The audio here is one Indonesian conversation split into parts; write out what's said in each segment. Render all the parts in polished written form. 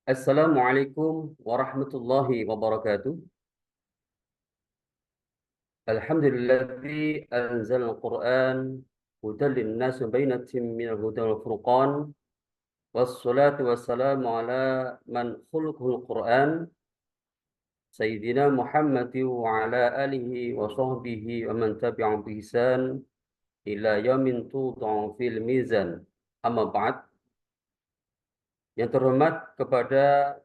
Assalamualaikum warahmatullahi wabarakatuh. Alhamdulilladzi anzal al-Qur'an hudan linnas wa bainatin minal huda wal furqan. Wassalatu wassalamu ala man khulqul Qur'an Sayyidina Muhammadin wa ala alihi wa sahbihi wa man tabi'ahum bi ihsan ila yamin tudha'u fil mizan. Amma ba'd. Yang terhormat kepada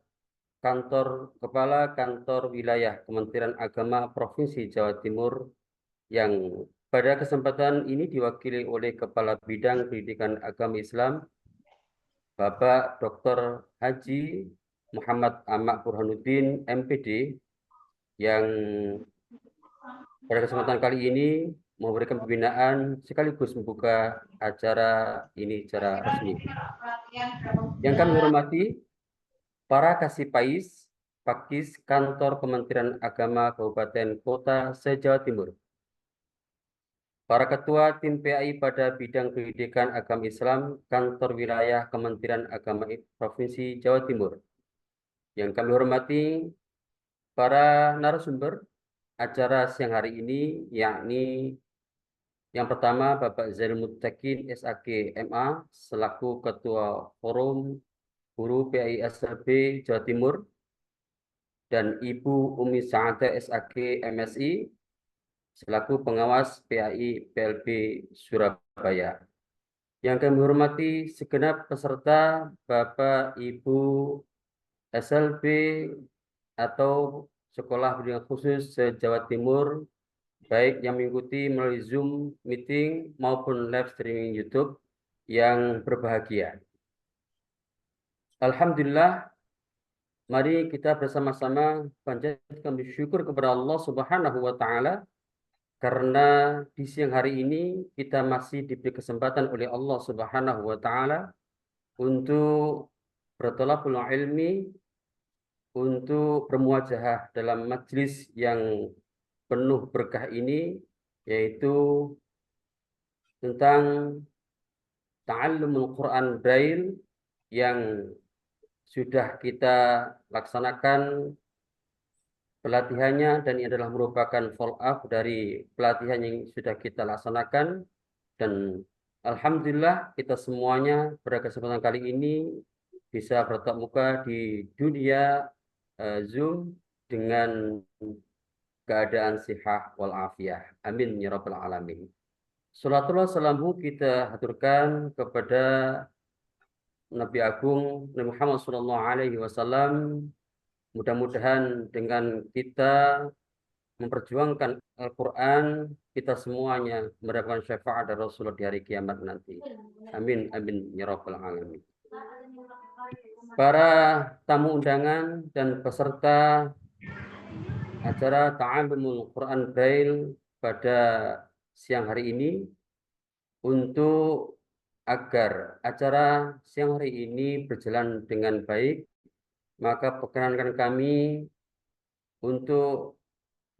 Kepala Kantor Wilayah Kementerian Agama Provinsi Jawa Timur yang pada kesempatan ini diwakili oleh Kepala Bidang Pendidikan Agama Islam, Bapak Dr. Haji Muhammad Amak Burhanuddin, MPD, yang pada kesempatan kali ini memberikan pembinaan sekaligus membuka acara ini secara resmi. Yang kami hormati para Kasipais, Pakis Kantor Kementerian Agama Kabupaten Kota se-Jawa Timur, para Ketua Tim PAI pada bidang pendidikan agama Islam Kantor Wilayah Kementerian Agama Provinsi Jawa Timur. Yang kami hormati para narasumber acara siang hari ini, yakni yang pertama Bapak Zainul Muttaqin SAG MA selaku Ketua Forum Guru PAI SLB Jawa Timur, dan Ibu Umi Sa'adah SAG MSI selaku pengawas PAI PLB Surabaya. Yang kami hormati segenap peserta Bapak Ibu SLB atau Sekolah Bimbingan Khusus se-Jawa Timur, baik yang mengikuti melalui Zoom meeting maupun live streaming YouTube, yang berbahagia. Alhamdulillah, mari kita bersama-sama panjatkan syukur kepada Allah Subhanahu wa Ta'ala, karena di siang hari ini kita masih diberi kesempatan oleh Allah Subhanahu wa Ta'ala untuk bertolakul ilmi, untuk bermuajahah dalam majlis yang penuh berkah ini, yaitu tentang Ta'allumul Quran Braille yang sudah kita laksanakan pelatihannya, dan ini adalah merupakan follow up dari pelatihan yang sudah kita laksanakan. Dan alhamdulillah kita semuanya pada kesempatan kali ini bisa bertatap muka di dunia Zoom dengan keadaan sihat walafiat. Amin ya rabbal alamin. Salatullah salamu kita haturkan kepada Nabi Agung Nabi Muhammad SAW. Mudah-mudahan dengan kita memperjuangkan Al-Quran, kita semuanya mendapatkan syafaat dari Rasulullah di hari kiamat nanti. Amin, amin, ya rabbal alamin. Para tamu undangan dan peserta acara Ta'allumul Quran Braille pada siang hari ini, untuk agar acara siang hari ini berjalan dengan baik, maka perkenankan kami untuk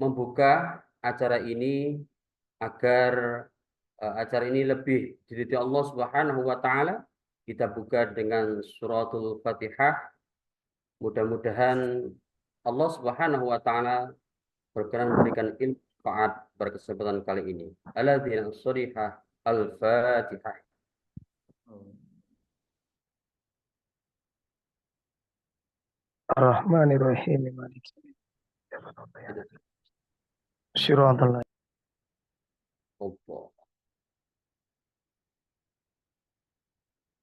membuka acara ini agar acara ini lebih diridhoi Allah Subhanahu wa Ta'ala. Kita buka dengan suratul Fatihah. Mudah-mudahan Allah Subhanahu wa Ta'ala berkenan memberikan manfaat pada kesempatan kali ini. Alladzina as-sorihah al-Fatihah. Ar-Rahmanir-Rahim. Syiratal Allah.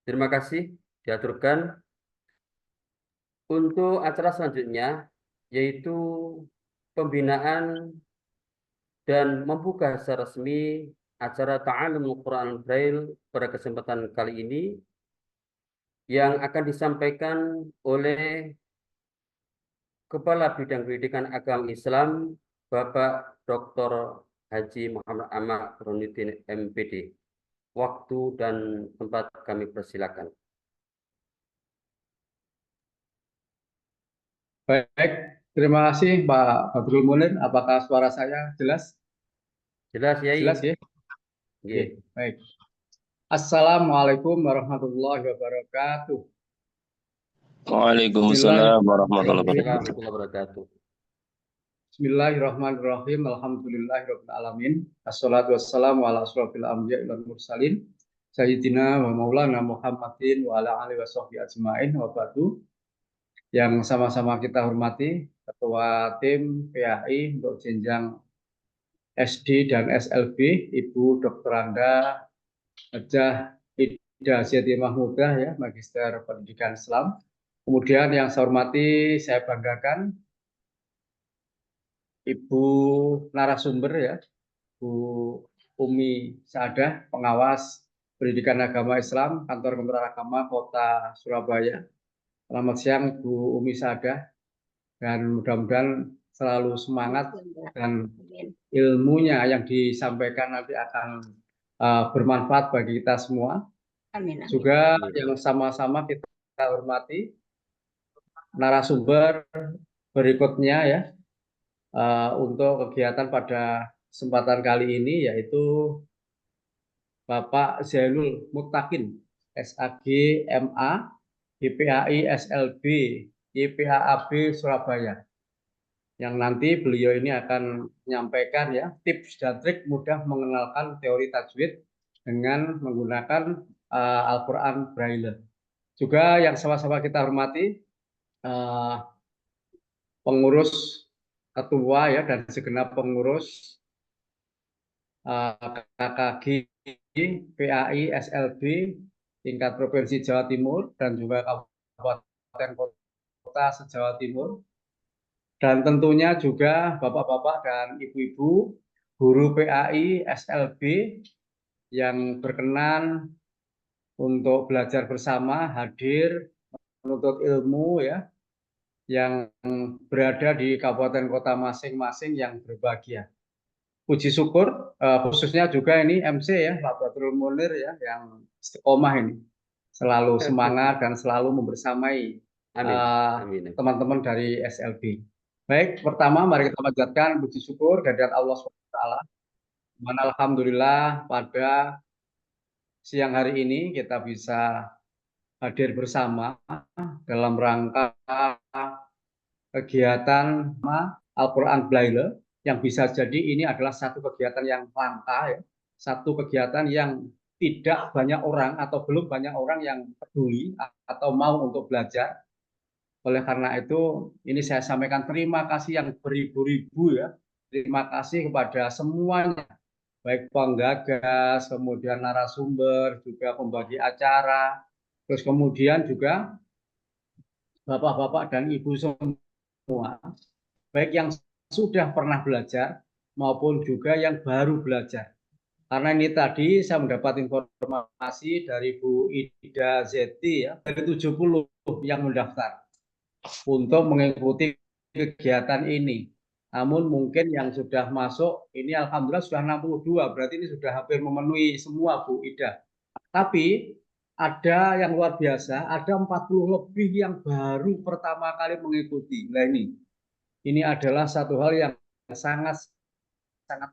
Terima kasih. Diaturkan untuk acara selanjutnya, yaitu pembinaan dan membuka secara resmi acara Ta'allumul Quran Braille pada kesempatan kali ini, yang akan disampaikan oleh Kepala Bidang Pendidikan Agama Islam, Bapak Dr. Haji Muhammad Amak Burhanuddin, MPD. Waktu dan tempat kami persilakan. Baik, terima kasih Pak Badrul Munir. Apakah suara saya jelas? Jelas, Yai? Jelas ya? Nggih. Baik. Assalamualaikum warahmatullahi wabarakatuh. Waalaikumsalam warahmatullahi Waalaikumsalam wabarakatuh. warahmatullahi wabarakatuh. Bismillahirrahmanirrahim. Alhamdulillahirabbil alamin. Assalatu wassalamu ala asrofil anbiya'i wal mursalin. Sayyidina wa maulana Muhammadin wa ala alihi washabbihi ajmain wa ba'du. Yang sama-sama kita hormati Ketua Tim PAI untuk jenjang SD dan SLB, Ibu Dr. Anda Hajah Ida Aziati Mahmudah, ya, Magister Pendidikan Islam. Kemudian yang saya hormati, saya banggakan Ibu narasumber, ya, Bu Umi Saadah, pengawas Pendidikan Agama Islam, Kantor Kementerian Agama Kota Surabaya. Selamat siang Bu Umi Saadah, dan mudah-mudahan selalu semangat dan ilmunya yang disampaikan nanti akan bermanfaat bagi kita semua. Amin. Juga yang sama-sama kita hormati narasumber berikutnya, ya, untuk kegiatan pada kesempatan kali ini, yaitu Bapak Zainul Muttaqin, SAG MA, YPAI SLB, YPAAB Surabaya. Yang nanti beliau ini akan menyampaikan, ya, tips dan trik mudah mengenalkan teori tajwid dengan menggunakan Al-Quran Braille. Juga yang sama-sama kita hormati pengurus ketua, ya, dan segenap pengurus KKG PAI SLB tingkat Provinsi Jawa Timur dan juga Kabupaten Kota se-Jawa Timur, dan tentunya juga bapak-bapak dan ibu-ibu guru PAI SLB yang berkenan untuk belajar bersama, hadir menuntut ilmu, ya, yang berada di kabupaten kota masing-masing yang berbahagia. Puji syukur khususnya juga ini MC, ya, Pak Badrul Munir, ya, yang istiqomah ini selalu semangat dan selalu membersamai teman-teman dari SLB. Baik, pertama mari kita panjatkan puji syukur kehadirat Allah SWT. Alhamdulillah pada siang hari ini kita bisa hadir bersama dalam rangka kegiatan Al-Quran Braille, yang bisa jadi ini adalah satu kegiatan yang langka, ya, satu kegiatan yang tidak banyak orang atau belum banyak orang yang peduli atau mau untuk belajar. Oleh karena itu, ini saya sampaikan terima kasih yang beribu-ribu, ya. Terima kasih kepada semuanya, baik penggagas, kemudian narasumber, juga pembagi acara, terus kemudian juga bapak-bapak dan ibu semua, baik yang sudah pernah belajar maupun juga yang baru belajar. Karena ini tadi saya mendapat informasi dari Bu Ida Zeti, ya, dari 70 yang mendaftar untuk mengikuti kegiatan ini. Namun mungkin yang sudah masuk ini alhamdulillah sudah 62, berarti ini sudah hampir memenuhi semua, Bu Ida. Tapi ada yang luar biasa, ada 40 lebih yang baru pertama kali mengikuti. Nah, ini adalah satu hal yang sangat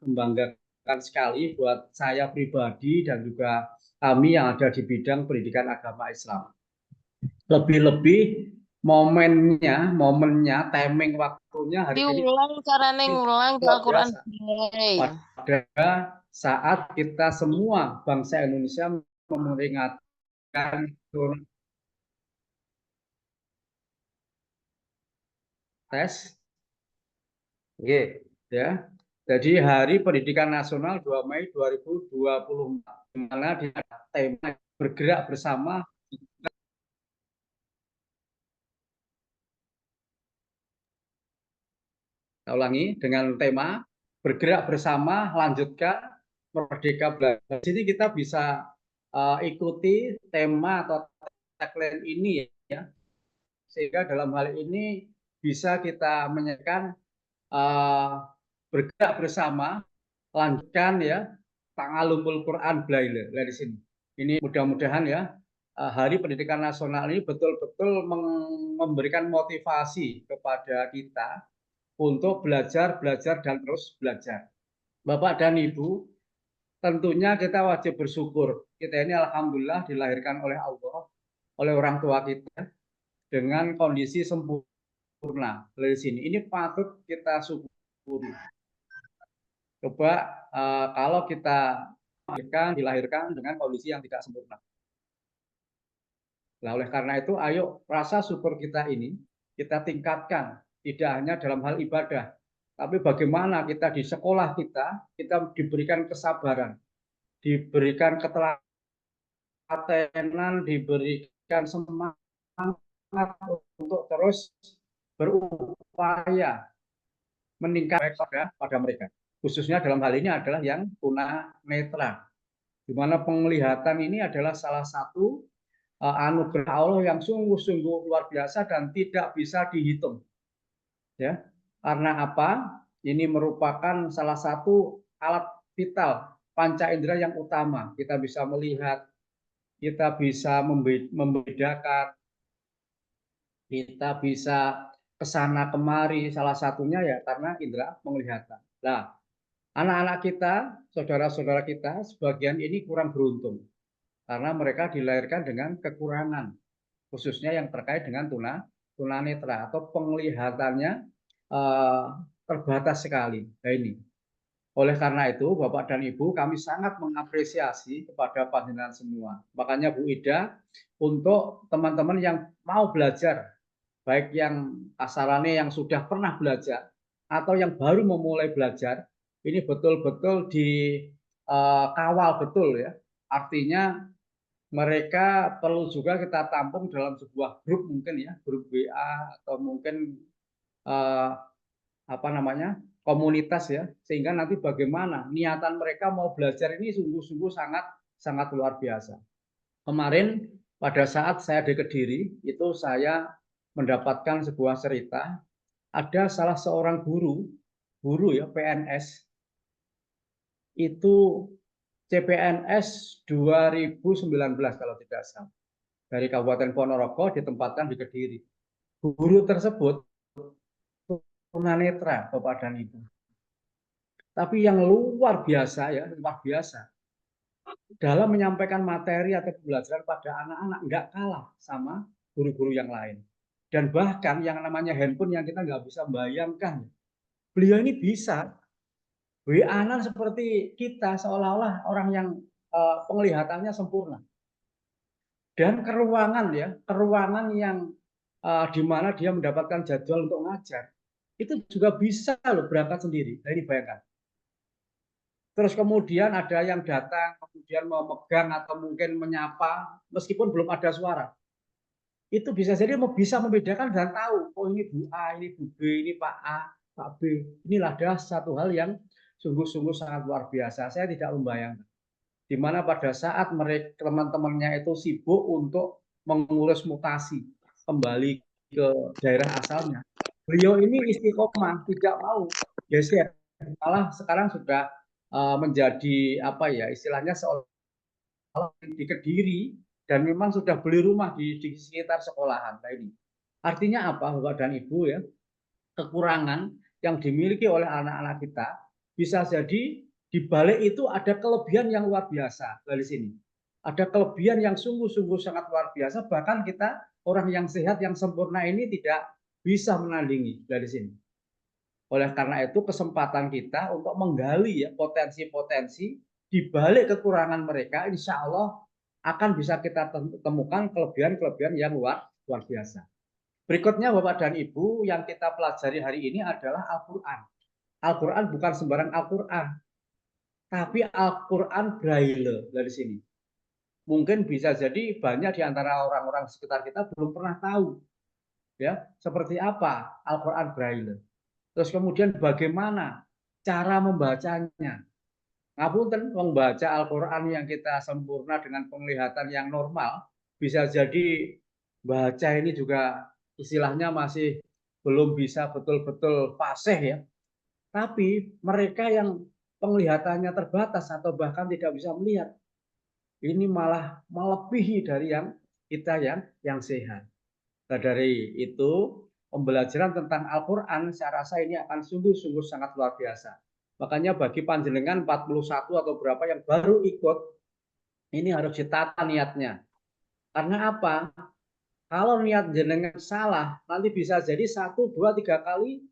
membanggakan sekali buat saya pribadi dan juga kami yang ada di bidang pendidikan agama Islam. Lebih-lebih momennya, timing waktunya hari ini Diulang Al-Quran pada saat kita semua bangsa Indonesia memeringatkan tes, ya. Jadi Hari Pendidikan Nasional 2 Mei 2024, di mana di tema bergerak bersama. Saya ulangi, dengan tema bergerak bersama, lanjutkan Merdeka Belajar. Jadi kita bisa ikuti tema atau tagline ini, ya, sehingga dalam hal ini bisa kita menyampaikan bergerak bersama, lanjutkan, ya, Ta'alumul Quran Braille. Nah, di sini. Ini mudah-mudahan, ya, Hari Pendidikan Nasional ini betul-betul memberikan motivasi kepada kita untuk belajar, dan terus belajar. Bapak dan Ibu, tentunya kita wajib bersyukur. Kita ini alhamdulillah dilahirkan oleh Allah, oleh orang tua kita, dengan kondisi sempurna dari sini. Ini patut kita syukuri. Coba kalau kita dilahirkan dengan kondisi yang tidak sempurna. Nah, oleh karena itu, ayo rasa syukur kita ini kita tingkatkan, tidak hanya dalam hal ibadah, tapi bagaimana kita di sekolah kita diberikan kesabaran, diberikan ketelatenan, diberikan semangat untuk terus berupaya meningkatkan pada mereka. Khususnya dalam hal ini adalah yang tunanetra, di mana penglihatan ini adalah salah satu anugerah Allah yang sungguh-sungguh luar biasa dan tidak bisa dihitung. Ya, karena apa? Ini merupakan salah satu alat vital panca indera yang utama. Kita bisa melihat, kita bisa membedakan, kita bisa kesana kemari. Salah satunya ya karena indera penglihatan. Nah, anak-anak kita, saudara-saudara kita, sebagian ini kurang beruntung karena mereka dilahirkan dengan kekurangan, khususnya yang terkait dengan tunanetra atau penglihatannya terbatas sekali. Nah, ini. Oleh karena itu, Bapak dan Ibu, kami sangat mengapresiasi kepada panjenengan semua. Makanya Bu Ida, untuk teman-teman yang mau belajar, baik yang asalnya yang sudah pernah belajar atau yang baru memulai belajar, ini betul-betul dikawal betul ya. Artinya mereka perlu juga kita tampung dalam sebuah grup mungkin ya, grup WA atau mungkin komunitas ya, sehingga nanti bagaimana niatan mereka mau belajar ini sungguh-sungguh sangat luar biasa. Kemarin pada saat saya di Kediri itu saya mendapatkan sebuah cerita, ada salah seorang guru ya PNS itu CPNS 2019 kalau tidak salah, dari Kabupaten Ponorogo ditempatkan di Kediri. Guru tersebut tunanetra, Bapak dan Ibu. Tapi yang luar biasa ya, luar biasa dalam menyampaikan materi atau pembelajaran pada anak-anak, nggak kalah sama guru-guru yang lain. Dan bahkan yang namanya handphone yang kita nggak bisa bayangkan, beliau ini bisa WA-an seperti kita, seolah-olah orang yang penglihatannya sempurna. Dan keruangan ya, keruangan yang di mana dia mendapatkan jadwal untuk ngajar, itu juga bisa loh berangkat sendiri. Nah, ini bayangkan. Terus kemudian ada yang datang, kemudian memegang atau mungkin menyapa, meskipun belum ada suara. Itu bisa jadi bisa membedakan dan tahu, oh ini Bu A, ini Bu B, ini Pak A, Pak B. Inilah adalah satu hal yang sungguh-sungguh sangat luar biasa. Saya tidak membayangkan. Di mana pada saat mereka teman-temannya itu sibuk untuk mengurus mutasi kembali ke daerah asalnya. Beliau ini istiqomah, tidak mau geser. Malah sekarang sudah menjadi apa ya istilahnya seolah di Kediri dan memang sudah beli rumah di sekitar sekolahan. Nah, ini artinya apa Bapak dan Ibu ya, kekurangan yang dimiliki oleh anak-anak kita bisa jadi di balik itu ada kelebihan yang luar biasa dari sini. Ada kelebihan yang sungguh-sungguh sangat luar biasa, bahkan kita orang yang sehat yang sempurna ini tidak bisa menandingi dari sini. Oleh karena itu kesempatan kita untuk menggali ya potensi-potensi di balik kekurangan mereka, insya Allah akan bisa kita temukan kelebihan-kelebihan yang luar biasa. Berikutnya Bapak dan Ibu yang kita pelajari hari ini adalah Al-Quran. Al-Quran bukan sembarang Al-Quran, tapi Al-Quran Braille dari sini. Mungkin bisa jadi banyak di antara orang-orang sekitar kita belum pernah tahu ya seperti apa Al-Quran Braille. Terus kemudian bagaimana cara membacanya. Ngapunten, membaca Al-Quran yang kita sempurna dengan penglihatan yang normal, bisa jadi baca ini juga istilahnya masih belum bisa betul-betul fasih ya. Tapi mereka yang penglihatannya terbatas atau bahkan tidak bisa melihat, ini malah melebihi dari yang kita yang sehat. Nah, dari itu pembelajaran tentang Al-Quran saya rasa ini akan sungguh-sungguh sangat luar biasa. Makanya bagi panjenengan 41 atau berapa yang baru ikut, ini harus ditata niatnya. Karena apa? Kalau niat jenengan salah, nanti bisa jadi 1, 2, 3 kali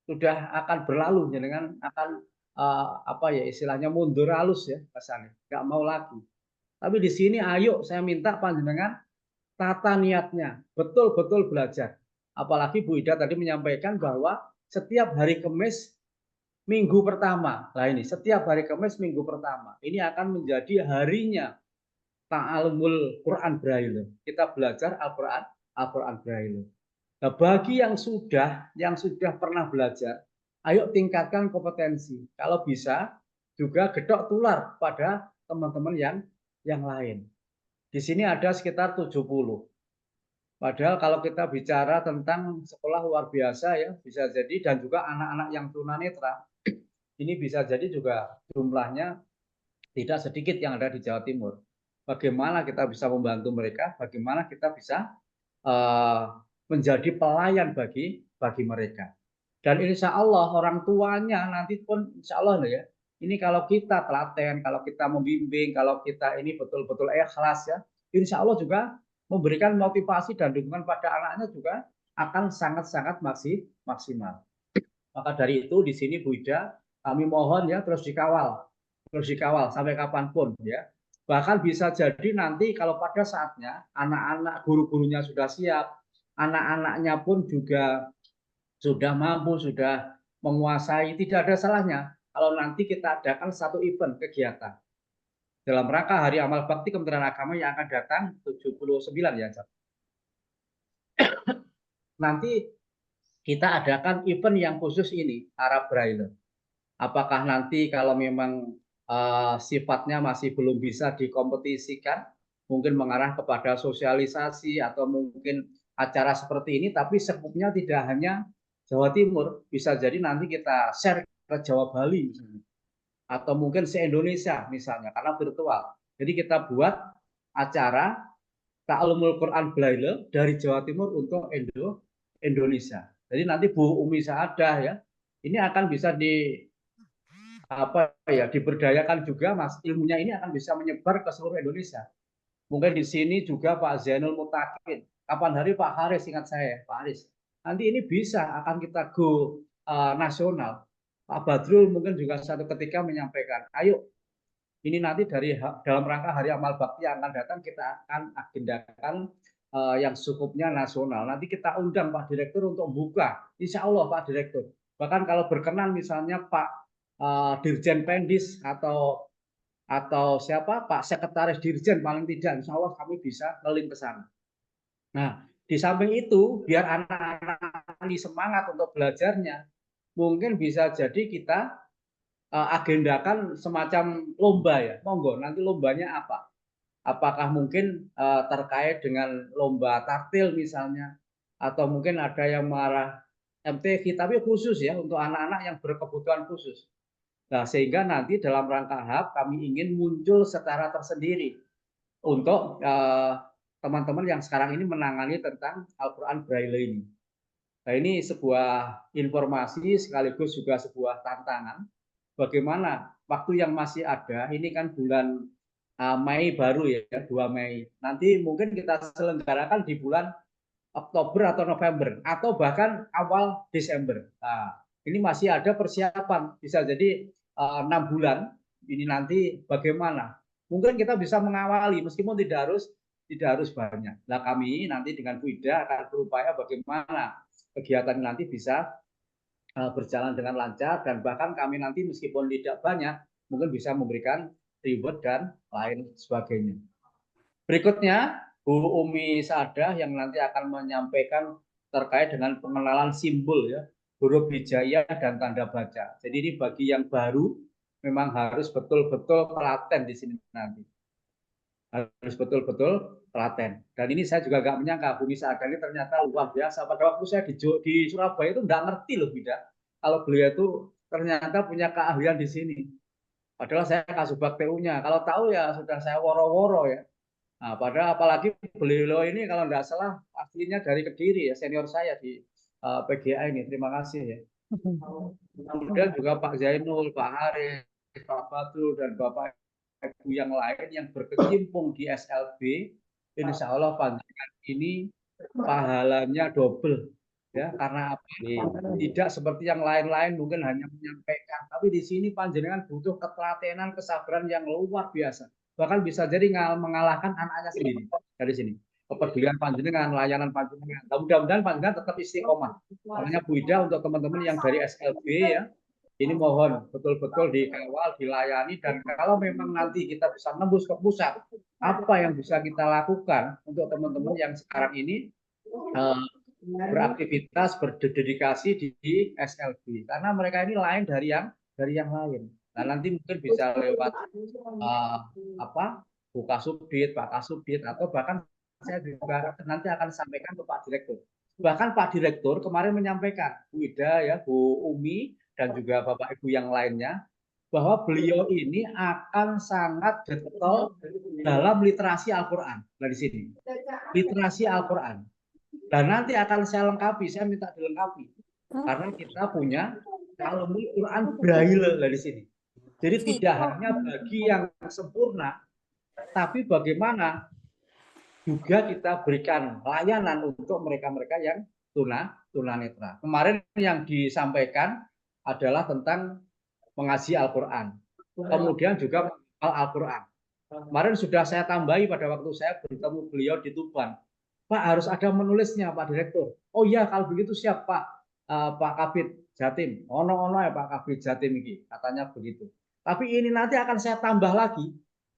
sudah akan berlalu, jenengan akan apa ya istilahnya mundur halus ya bahasanya, nggak mau lagi. Tapi di sini ayo saya minta panjenengan tata niatnya, betul-betul belajar. Apalagi Bu Ida tadi menyampaikan bahwa setiap hari Kamis minggu pertama, nah ini setiap hari Kamis minggu pertama, ini akan menjadi harinya ta'alumul Quran Braille. Kita belajar Al-Quran Braille. Nah, bagi yang sudah pernah belajar, ayo tingkatkan kompetensi. Kalau bisa juga gedok tular pada teman-teman yang lain. Di sini ada sekitar 70. Padahal kalau kita bicara tentang sekolah luar biasa ya, bisa jadi dan juga anak-anak yang tunanetra, ini bisa jadi juga jumlahnya tidak sedikit yang ada di Jawa Timur. Bagaimana kita bisa membantu mereka? Bagaimana kita bisa menjadi pelayan bagi mereka? Dan insya Allah orang tuanya nanti pun insya Allah ya. Ini kalau kita telaten, kalau kita membimbing, kalau kita ini betul-betul ikhlas ya, insya Allah juga memberikan motivasi dan dukungan pada anaknya juga akan sangat-sangat maksimal. Maka dari itu di sini Bu Ida kami mohon ya terus dikawal sampai kapanpun ya. Bahkan bisa jadi nanti kalau pada saatnya anak-anak guru-gurunya sudah siap, anak-anaknya pun juga sudah mampu, sudah menguasai, tidak ada salahnya kalau nanti kita adakan satu event kegiatan dalam rangka Hari Amal Bakti Kementerian Agama yang akan datang 79 ya. Nanti kita adakan event yang khusus ini, Arab Braille. Apakah nanti kalau memang sifatnya masih belum bisa dikompetisikan, mungkin mengarah kepada sosialisasi atau mungkin acara seperti ini, tapi skupnya tidak hanya Jawa Timur, bisa jadi nanti kita share ke Jawa Bali misalnya, atau mungkin se-Indonesia misalnya, karena virtual. Jadi kita buat acara Ta'alumul Quran Braille dari Jawa Timur untuk Indonesia. Jadi nanti Bu Umi Saadah ya, ini akan bisa diberdayakan juga Mas, ilmunya ini akan bisa menyebar ke seluruh Indonesia. Mungkin di sini juga Pak Zainul Mutakin. Kapan hari Pak Haris, ingat saya Pak Haris. Nanti ini bisa akan kita go nasional. Pak Badrul mungkin juga satu ketika menyampaikan, ayo ini nanti dalam rangka Hari Amal Bakti yang akan datang kita akan agendakan yang cukupnya nasional. Nanti kita undang Pak Direktur untuk buka. Insya Allah Pak Direktur. Bahkan kalau berkenan misalnya Pak Dirjen Pendis atau siapa Pak Sekretaris Dirjen paling tidak, insya Allah kami bisa keliling ke sana. Nah, di samping itu biar anak-anak ini semangat untuk belajarnya, mungkin bisa jadi kita agendakan semacam lomba ya. Monggo nanti lombanya apa? Apakah mungkin terkait dengan lomba tartil misalnya, atau mungkin ada yang mengarah MTQ, tapi khusus ya untuk anak-anak yang berkebutuhan khusus. Nah, sehingga nanti dalam rangka HAB kami ingin muncul secara tersendiri untuk teman-teman yang sekarang ini menangani tentang Al-Quran Braille ini. Nah, ini sebuah informasi sekaligus juga sebuah tantangan. Bagaimana waktu yang masih ada, ini kan bulan Mei baru ya, 2 Mei. Nanti mungkin kita selenggarakan di bulan Oktober atau November, atau bahkan awal Desember. Nah, ini masih ada persiapan, bisa jadi 6 bulan ini nanti bagaimana. Mungkin kita bisa mengawali meskipun tidak harus banyak. Nah, kami nanti dengan Bu Ida akan berupaya bagaimana kegiatan nanti bisa berjalan dengan lancar, dan bahkan kami nanti meskipun tidak banyak mungkin bisa memberikan reward dan lain sebagainya. Berikutnya Bu Umi Saadah yang nanti akan menyampaikan terkait dengan pengenalan simbol ya, huruf hijaiyah dan tanda baca. Jadi ini bagi yang baru memang harus betul-betul telaten di sini nanti. Harus betul-betul telaten. Dan ini saya juga nggak menyangka Bu Umi Saadah ini ternyata luar biasa. Pada waktu saya di Surabaya itu nggak ngerti loh Bida, kalau beliau itu ternyata punya keahlian di sini. Padahal saya Kasubag TU-nya. Kalau tahu ya sudah saya woro-woro ya. Nah, padahal apalagi beliau ini kalau nggak salah aslinya dari Kediri ya, senior saya di PGA ini. Terima kasih ya. Kemudian juga Pak Zainul, Pak Haris, Pak Badrul, dan Bapak Ibu yang lain yang berkecimpung di SLB, insya Allah panjangan ini pahalanya double ya, karena apa? Amin. Tidak seperti yang lain-lain mungkin hanya menyampaikan, tapi di sini panjenengan butuh ketelatenan, kesabaran yang luar biasa, bahkan bisa jadi mengalahkan anaknya sendiri. Dari sini kepedulian panjenengan, layanan panjenengan. Nah, mudah-mudahan panjenengan tetap istiqomah. Makanya Bu Ida, untuk teman-teman yang dari SLB ya, ini mohon betul-betul dikawal, dilayani, dan kalau memang nanti kita bisa nembus ke pusat, apa yang bisa kita lakukan untuk teman-teman yang sekarang ini beraktivitas, berdedikasi di SLB, karena mereka ini lain dari yang lain. Nah, nanti mungkin bisa lewat Bu Kasubdit, Pak Kasubdit, atau bahkan saya juga nanti akan sampaikan ke Pak Direktur. Bahkan Pak Direktur kemarin menyampaikan, Bu Ida ya, Bu Umi, dan juga Bapak Ibu yang lainnya, bahwa beliau ini akan sangat getol dalam literasi Al-Quran. Nah, di sini literasi Al-Quran. Dan nanti akan saya lengkapi, saya minta dilengkapi, karena kita punya Talmud Quran Braille dari sini. Jadi tidak hanya bagi yang sempurna, tapi bagaimana juga kita berikan layanan untuk mereka-mereka yang tunanetra. Kemarin yang disampaikan adalah tentang mengaji Al-Quran, kemudian juga menghafal Al-Quran. Kemarin sudah saya tambahi pada waktu saya bertemu beliau di Tuban, Pak, harus ada menulisnya, Pak Direktur. Oh iya, kalau begitu siap, Pak. Pak Kabid Jatim. Ono-ono ya Pak Kabid Jatim ini, katanya begitu. Tapi ini nanti akan saya tambah lagi.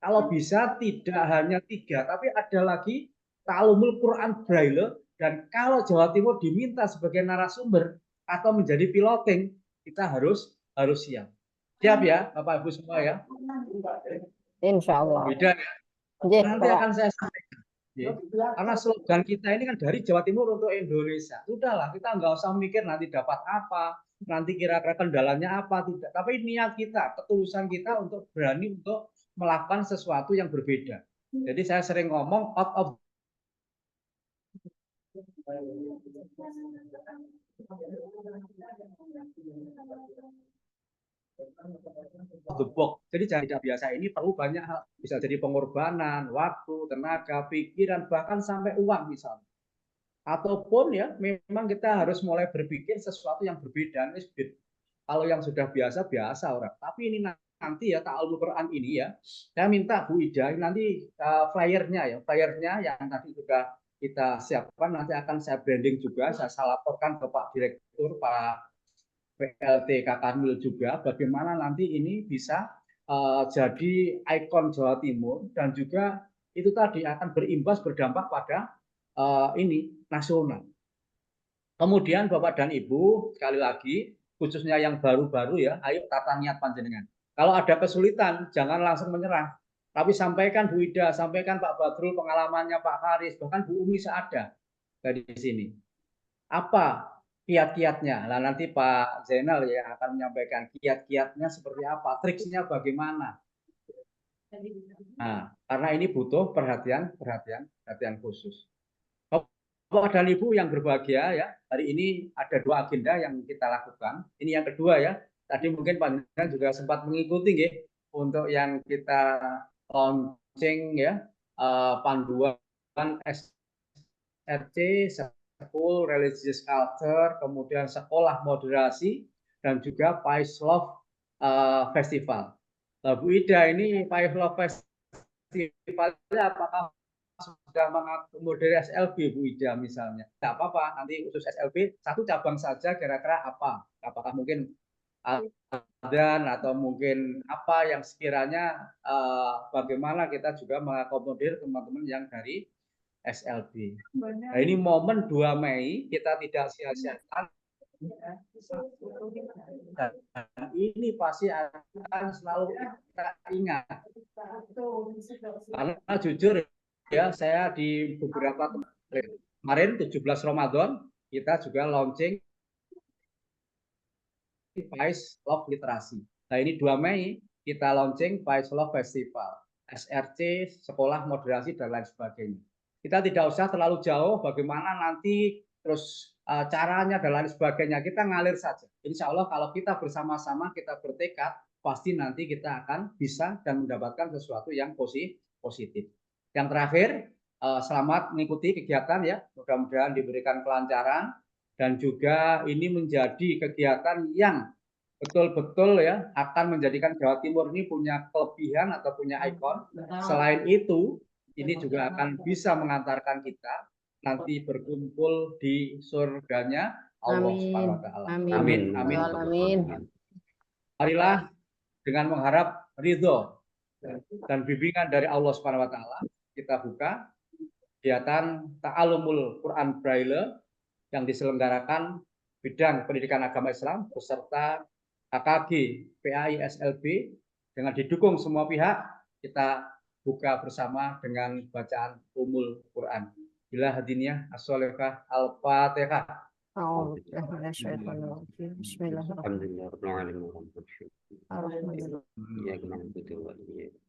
Kalau bisa tidak hanya 3, tapi ada lagi Ta'alumul Quran Braille. Dan kalau Jawa Timur diminta sebagai narasumber atau menjadi piloting, kita harus siap. Siap ya, Bapak Ibu semua ya. Insya Allah. Beda ya. Nanti akan saya sampaikan. Ya. Karena slogan kita ini kan dari Jawa Timur untuk Indonesia. Sudahlah, kita nggak usah mikir nanti dapat apa, nanti kira-kira kendalanya apa, tidak. Tapi niat kita, ketulusan kita untuk berani untuk melakukan sesuatu yang berbeda. Jadi saya sering ngomong out of the box. Jadi tidak biasa ini perlu banyak hal. Bisa jadi pengorbanan, waktu, tenaga, pikiran, bahkan sampai uang misalnya. Ataupun ya memang kita harus mulai berpikir sesuatu yang berbeda. Kalau yang sudah biasa orang. Tapi ini nanti ya Ta'alumul Quran ini ya, saya minta Bu Ida nanti flyernya yang tadi sudah kita siapkan, nanti akan saya branding juga, saya laporkan ke Pak Direktur, Pak PLT Kakanwil juga, bagaimana nanti ini bisa jadi ikon Jawa Timur, dan juga itu tadi akan berimbas, berdampak pada ini nasional. Kemudian Bapak dan Ibu, sekali lagi, khususnya yang baru-baru ya, ayo tata niat panjenengan. Kalau ada kesulitan, jangan langsung menyerah. Tapi sampaikan Bu Ida, sampaikan Pak Badrul pengalamannya, Pak Haris, bahkan Bu Umi seada dari sini. Apa kiat-kiatnya? Nah, nanti Pak Zainal yang akan menyampaikan kiat-kiatnya seperti apa, triksnya bagaimana. Nah, karena ini butuh perhatian khusus. Bapak dan Ibu yang berbahagia ya, hari ini ada 2 agenda yang kita lakukan. Ini yang kedua ya. Tadi mungkin panjenengan juga sempat mengikuti ya, untuk yang kita launching ya, panduan SRC, School Religious Culture, kemudian Sekolah Moderasi, dan juga Pais Love Festival. Nah, Bu Ida, ini Pais Love Festivalnya apakah sudah mengakomodir SLB Bu Ida misalnya? Tidak apa-apa, nanti khusus SLB satu cabang saja, kira-kira apa? Apakah mungkin dan atau mungkin apa yang sekiranya bagaimana kita juga mengakomodir teman-teman yang dari SLB. Nah, ini momen 2 Mei kita tidak sia-siakan. Dan ini pasti akan selalu kita ingat. Karena jujur ya, saya di beberapa kemarin 17 Ramadan kita juga launching Pais Love Literasi. Nah, ini 2 Mei kita launching Pais Love Festival, SRC, Sekolah Moderasi, dan lain sebagainya. Kita tidak usah terlalu jauh bagaimana nanti terus caranya dan lain sebagainya, kita ngalir saja. Insya Allah kalau kita bersama-sama, kita bertekad, pasti nanti kita akan bisa dan mendapatkan sesuatu yang positif. Yang terakhir, selamat mengikuti kegiatan ya. Mudah-mudahan diberikan kelancaran dan juga ini menjadi kegiatan yang betul-betul ya akan menjadikan Jawa Timur ini punya kelebihan atau punya ikon. Selain itu, ini juga akan bisa mengantarkan kita nanti berkumpul di surganya Allah Subhanahu wa taala. Amin. Amin. Amin. Amin. Marilah dengan mengharap ridho dan bimbingan dari Allah Subhanahu wa taala, kita buka kegiatan Ta'alumul Quran Braille yang diselenggarakan bidang pendidikan agama Islam beserta KKG PAI SLB dengan didukung semua pihak. Kita buka bersama dengan bacaan Umul Quran. Bila hadiniyah as-solehah al-fatihah. Alhamdulillah rabbil alamin. Iyyaka na'budu wa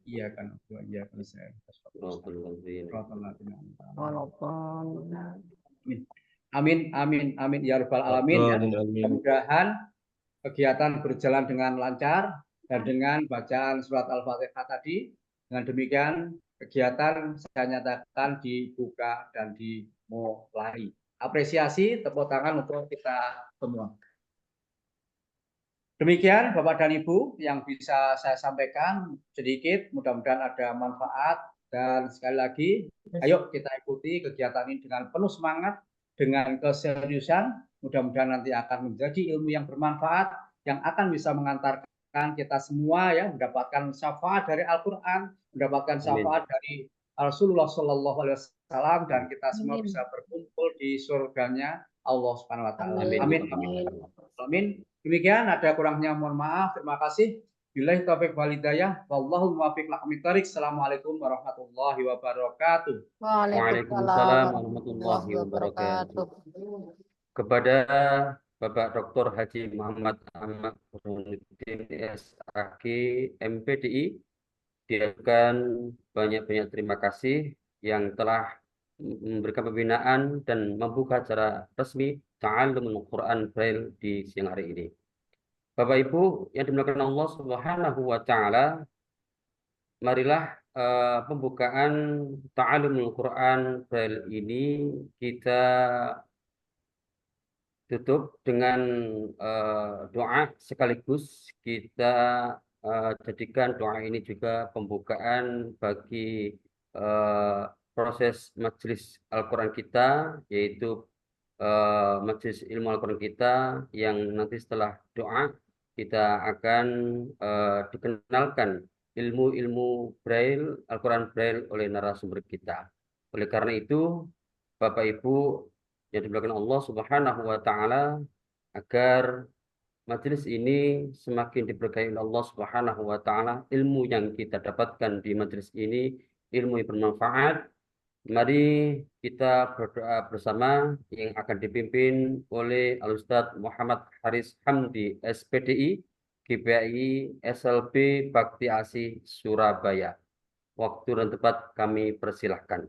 Iya kan, iya kan saya. Amin, amin, amin ya rabbal alamin. Ya. Mudah-mudahan kegiatan berjalan dengan lancar dan dengan bacaan surat Al-Fatihah tadi. Dengan demikian kegiatan saya nyatakan dibuka dan dimulai. Apresiasi, tepuk tangan untuk kita semua. Demikian Bapak dan Ibu yang bisa saya sampaikan sedikit, mudah-mudahan ada manfaat dan sekali lagi ayo kita ikuti kegiatan ini dengan penuh semangat, dengan keseriusan, mudah-mudahan nanti akan menjadi ilmu yang bermanfaat yang akan bisa mengantarkan kita semua ya mendapatkan syafaat dari Al-Qur'an, mendapatkan syafaat dari Rasulullah Shallallahu Alaihi Wasallam dan kita semua bisa berkumpul di surganya Allah Subhanahu Wa Taala. Amin. Amin. Amin. Demikian, ada kurangnya mohon maaf. Terima kasih. Billahi taufiq wal hidayah. Wallahu muwaffiq ila thoriq. Assalamualaikum warahmatullahi wabarakatuh. Waalaikumsalam warahmatullahi wabarakatuh. Kepada Bapak Dr. Haji Muhammad Ahmad Burhanuddin SAG MPDI, diaturkan banyak-banyak terima kasih yang telah memberikan pembinaan dan membuka secara resmi Ta'allumul Quran Braille di siang hari ini. Bapak Ibu yang dimuliakan Allah Subhanahu wa taala, marilah pembukaan Ta'allumul Quran Braille ini kita tutup dengan doa sekaligus kita jadikan doa ini juga pembukaan bagi proses majelis Al-Quran kita, yaitu majelis ilmu Al-Quran kita yang nanti setelah doa kita akan dikenalkan ilmu-ilmu Braille, Al-Quran Braille oleh narasumber kita. Oleh karena itu, Bapak Ibu yang dimuliakan Allah Subhanahu wa taala, agar majelis ini semakin diberkahi oleh Allah Subhanahu wa taala, ilmu yang kita dapatkan di majelis ini ilmu yang bermanfaat. Mari kita berdoa bersama yang akan dipimpin oleh Al-Ustadz Muhammad Haris Hamdi SPDI GPI SLB Bakti Asih Surabaya. Waktu dan tempat kami persilahkan.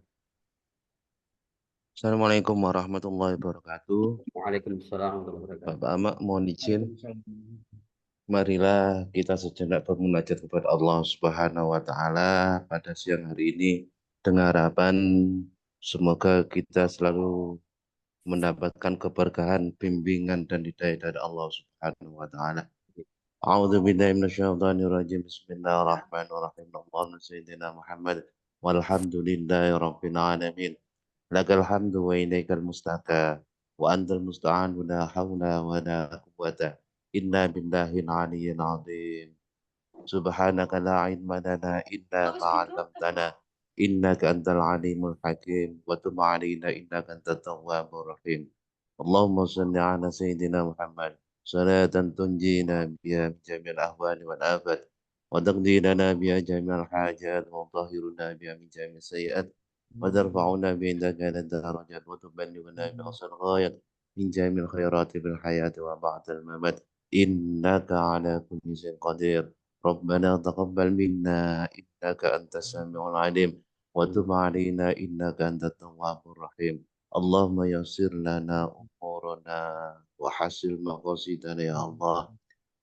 Assalamualaikum warahmatullahi wabarakatuh. Waalaikumsalam warahmatullahi wabarakatuh. Bapak Amak, mohon izin. Marilah kita sejenak bermunajat kepada Allah Subhanahu wa taala pada siang hari ini dengan harapan semoga kita selalu mendapatkan keberkahan, bimbingan dan hidayah dari Allah Subhanahu wa taala. A'udzu billahi minasyaitonir rajim. Bismillahirrahmanirrahim. Allahumma sayyidina Muhammad walhamdulillahi rabbil alamin. Lakal hamdu wa ilaikal mustaka wa antal musta'an wa la hawla wa la quwwata illa billahil aliyyil azim. Subhanaka la ilma lana illa ma 'allamtana innaka antal alimul hakim wa tub 'alaina innaka antat tawwabur rahim. Allahumma shalli ala sayyidina Muhammad salatan tunjina biha min jami'il ahwali wal afat wa taqdi lana biha jami'al hajat wa tahhiruna biha min jami'is sayyi'at wa tarfa'una bi indaka darajat wa tuballighuna bi aqsal ghayat min jami'il khairati fil hayati wa ba'dal mamat innaka ala kulli shay'in qadir. ربنا تقبل منا إنك أنت السميع العليم وتب علينا إنك أنت التواب الرحيم. اللهم يسر لنا أمورنا وحسن مقاصدنا يا الله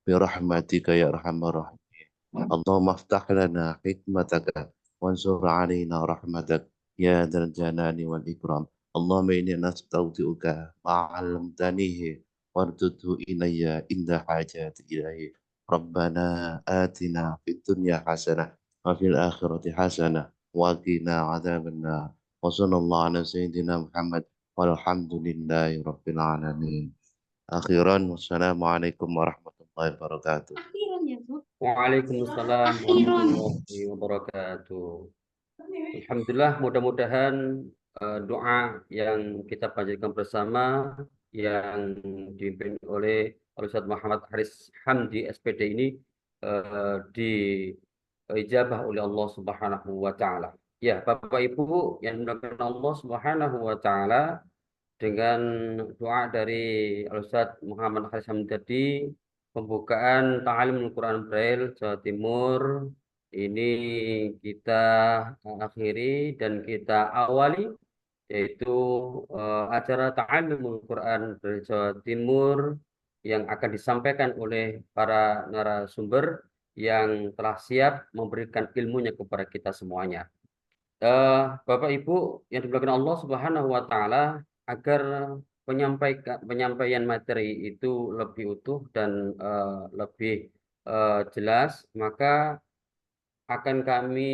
برحمتك يا أرحم الراحمين. اللهم افتح لنا حكمتك وانصر علينا رحمتك يا ذا الجلال والإكرام. اللهم إني نستودعك ما علمتنيه وارده إلي عند حاجات إليه. ربنا آتنا في الدنيا حسنة وفي الآخرة حسنة وقنا عذاب النار. وصلى الله على سيدنا محمد والحمد لله رب العالمين. أخيرا والسلام عليكم ورحمة الله وبركاته. Waalaikumsalam warahmatullahi wabarakatuh. Alhamdulillah, mudah-mudahan doa yang kita panjatkan bersama yang dipimpin oleh Ustadz Muhammad Haris Hamdi SPD ini diijabah oleh Allah Subhanahu wa taala. Ya, Bapak Ibu yang dimuliakan Allah Subhanahu wa taala, dengan doa dari Ustadz Muhammad Haris Hamdi tadi, pembukaan Ta'alimul Quran Braille Jawa Timur ini kita akhiri dan kita awali, yaitu acara Ta'alimul Quran Braille Jawa Timur yang akan disampaikan oleh para narasumber yang telah siap memberikan ilmunya kepada kita semuanya. Bapak Ibu yang dimuliakan Allah Subhanahu wa taala, agar penyampaian materi itu lebih utuh dan lebih jelas, maka akan kami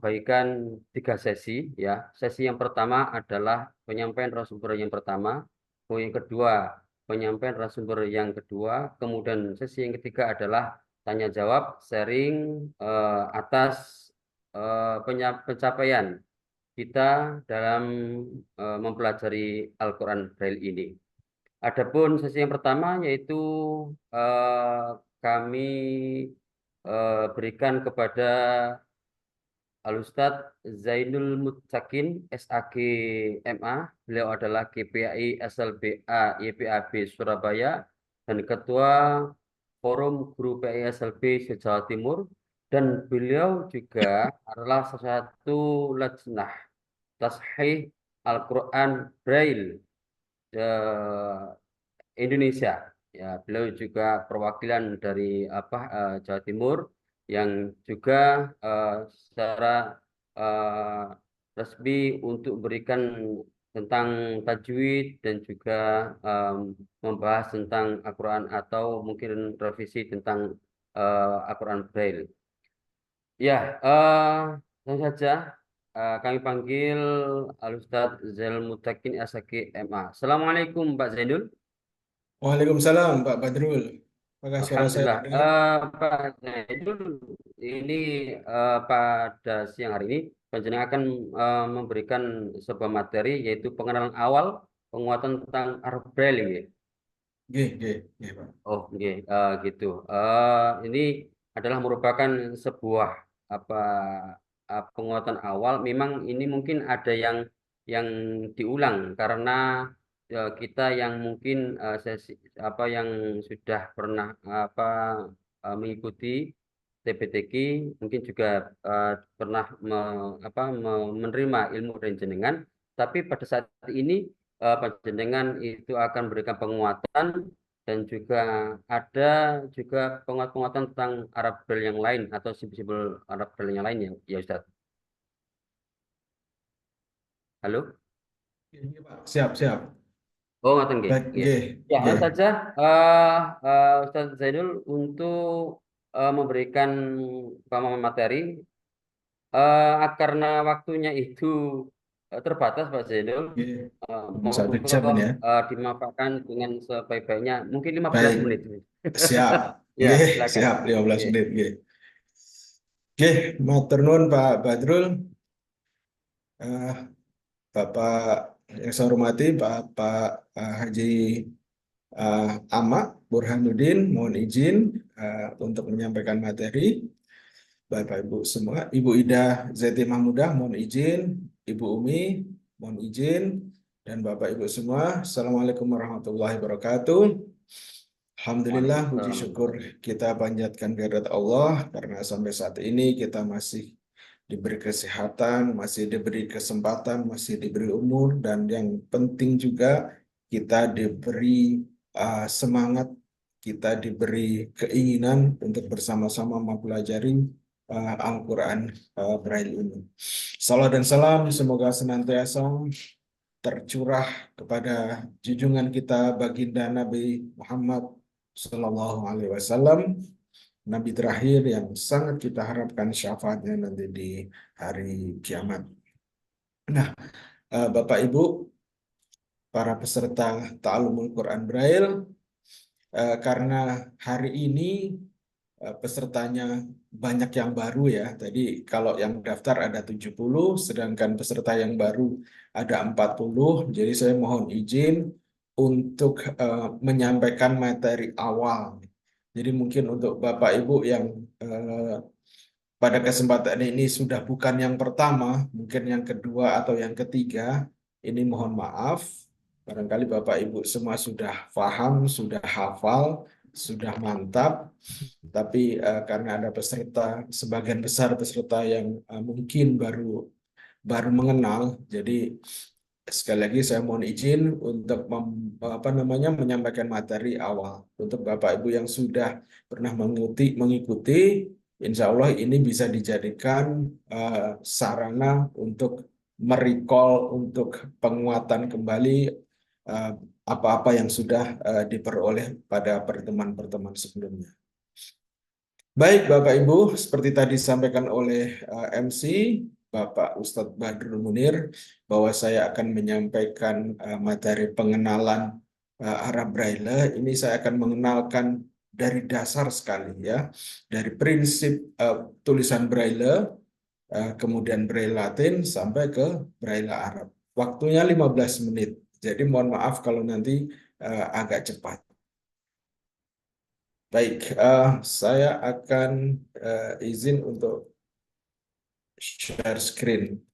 bagikan 3 sesi ya. Sesi yang pertama adalah penyampaian narasumber yang pertama, yang kedua penyampaian narasumber yang kedua, kemudian sesi yang ketiga adalah tanya jawab sharing atas pencapaian kita dalam mempelajari Al-Quran Braille ini. Adapun sesi yang pertama yaitu kami berikan kepada Al-Ustadz Zainul Muttaqin SAG MA. Beliau adalah GPAI SLBA YPAB Surabaya dan Ketua Forum Guru PAI SLB Jawa Timur, dan beliau juga adalah salah satu lajnah Tashih Al-Quran Braille Indonesia. Ya, beliau juga perwakilan dari Jawa Timur yang juga secara resmi untuk berikan tentang tajwid dan juga membahas tentang Al-Quran atau mungkin revisi tentang Al-Quran Braille. Ya, langsung saja kami panggil Al-Ustadz Zainul Muttaqin SAG MA. Assalamualaikum Pak Zainul. Waalaikumsalam Pak Badrul. Apakah suara saya Alhamdulillah. terdengar? Pak Zainul, ini pada siang hari ini panjenengan akan memberikan sebuah materi, yaitu pengenalan awal penguatan tentang Arab Braille ya. Nggih, Pak. Oh, nggih, gitu. Ini adalah merupakan sebuah penguatan awal. Memang ini mungkin ada yang diulang karena kita yang mungkin yang sudah pernah mengikuti TPTQ mungkin juga pernah menerima ilmu dari jenengan, tapi pada saat ini panjenengan itu akan berikan penguatan dan juga ada juga penguatan tentang Arab Braille yang lain atau simbol Arab Braille yang lain ya Ustaz. Halo? Nggih, Pak. Siap. Oh, ngaten nggih. Baik, nggih. Ya, langsung saja Ustaz Zainul untuk memberikan pemahaman materi karena waktunya itu terbatas Pak Zainul. Nggih. Monggo 1 jam ini ya. dimanfaatkan dengan sebaik-baiknya, mungkin 15 Baik. menit. Siap. Ya, Nggih, silakan. siap 15 Nggih. menit, nggih. Nggih, matur nuwun Pak Badrul. Bapak yang saya hormati Bapak Haji Ahmad Burhanuddin, mohon izin untuk menyampaikan materi. Bapak Ibu semua, Ibu Ida Zeti Mahmudah, mohon izin, Ibu Umi, mohon izin, dan Bapak Ibu semua, Assalamualaikum warahmatullahi wabarakatuh. Alhamdulillah, puji syukur kita panjatkan kehadirat Allah karena sampai saat ini kita masih diberi kesehatan, masih diberi kesempatan, masih diberi umur, dan yang penting juga kita diberi semangat, kita diberi keinginan untuk bersama-sama mempelajari Al-Quran Braille ini. Salam dan salam semoga senantiasa tercurah kepada junjungan kita baginda Nabi Muhammad Sallallahu Alaihi Wasallam, Nabi terakhir yang sangat kita harapkan syafaatnya nanti di hari kiamat. Nah, Bapak Ibu, para peserta Ta'alumul Quran Braille, karena hari ini pesertanya banyak yang baru ya. Tadi kalau yang daftar ada 70, sedangkan peserta yang baru ada 40. Jadi saya mohon izin untuk menyampaikan materi awal. Jadi mungkin untuk Bapak Ibu yang pada kesempatan ini sudah bukan yang pertama, mungkin yang kedua atau yang ketiga, ini mohon maaf. Barangkali Bapak Ibu semua sudah paham, sudah hafal, sudah mantap. Tapi karena ada peserta, sebagian besar peserta yang mungkin baru mengenal, jadi sekali lagi saya mohon izin untuk menyampaikan materi awal untuk Bapak Ibu yang sudah pernah mengikuti, insya Allah ini bisa dijadikan sarana untuk merecall, untuk penguatan kembali apa-apa yang sudah diperoleh pada pertemuan-pertemuan sebelumnya. Baik Bapak Ibu, seperti tadi disampaikan oleh MC Bapak Ustadz Badrul Munir bahwa saya akan menyampaikan materi pengenalan Arab Braille. Ini saya akan mengenalkan dari dasar sekali ya, dari prinsip tulisan Braille, kemudian Braille Latin sampai ke Braille Arab. Waktunya 15 menit, jadi mohon maaf kalau nanti agak cepat. Baik, saya akan izin untuk share screen.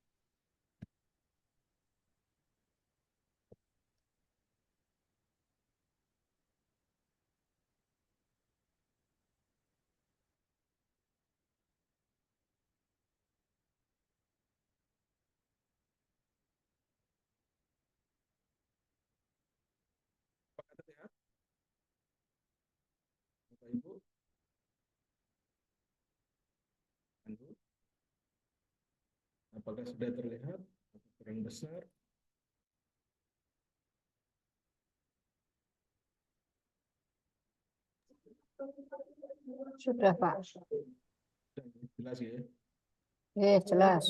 Bapak Ibu, apakah sudah terlihat? Kurang besar. Sudah, Pak. Jelas ya? Jelas.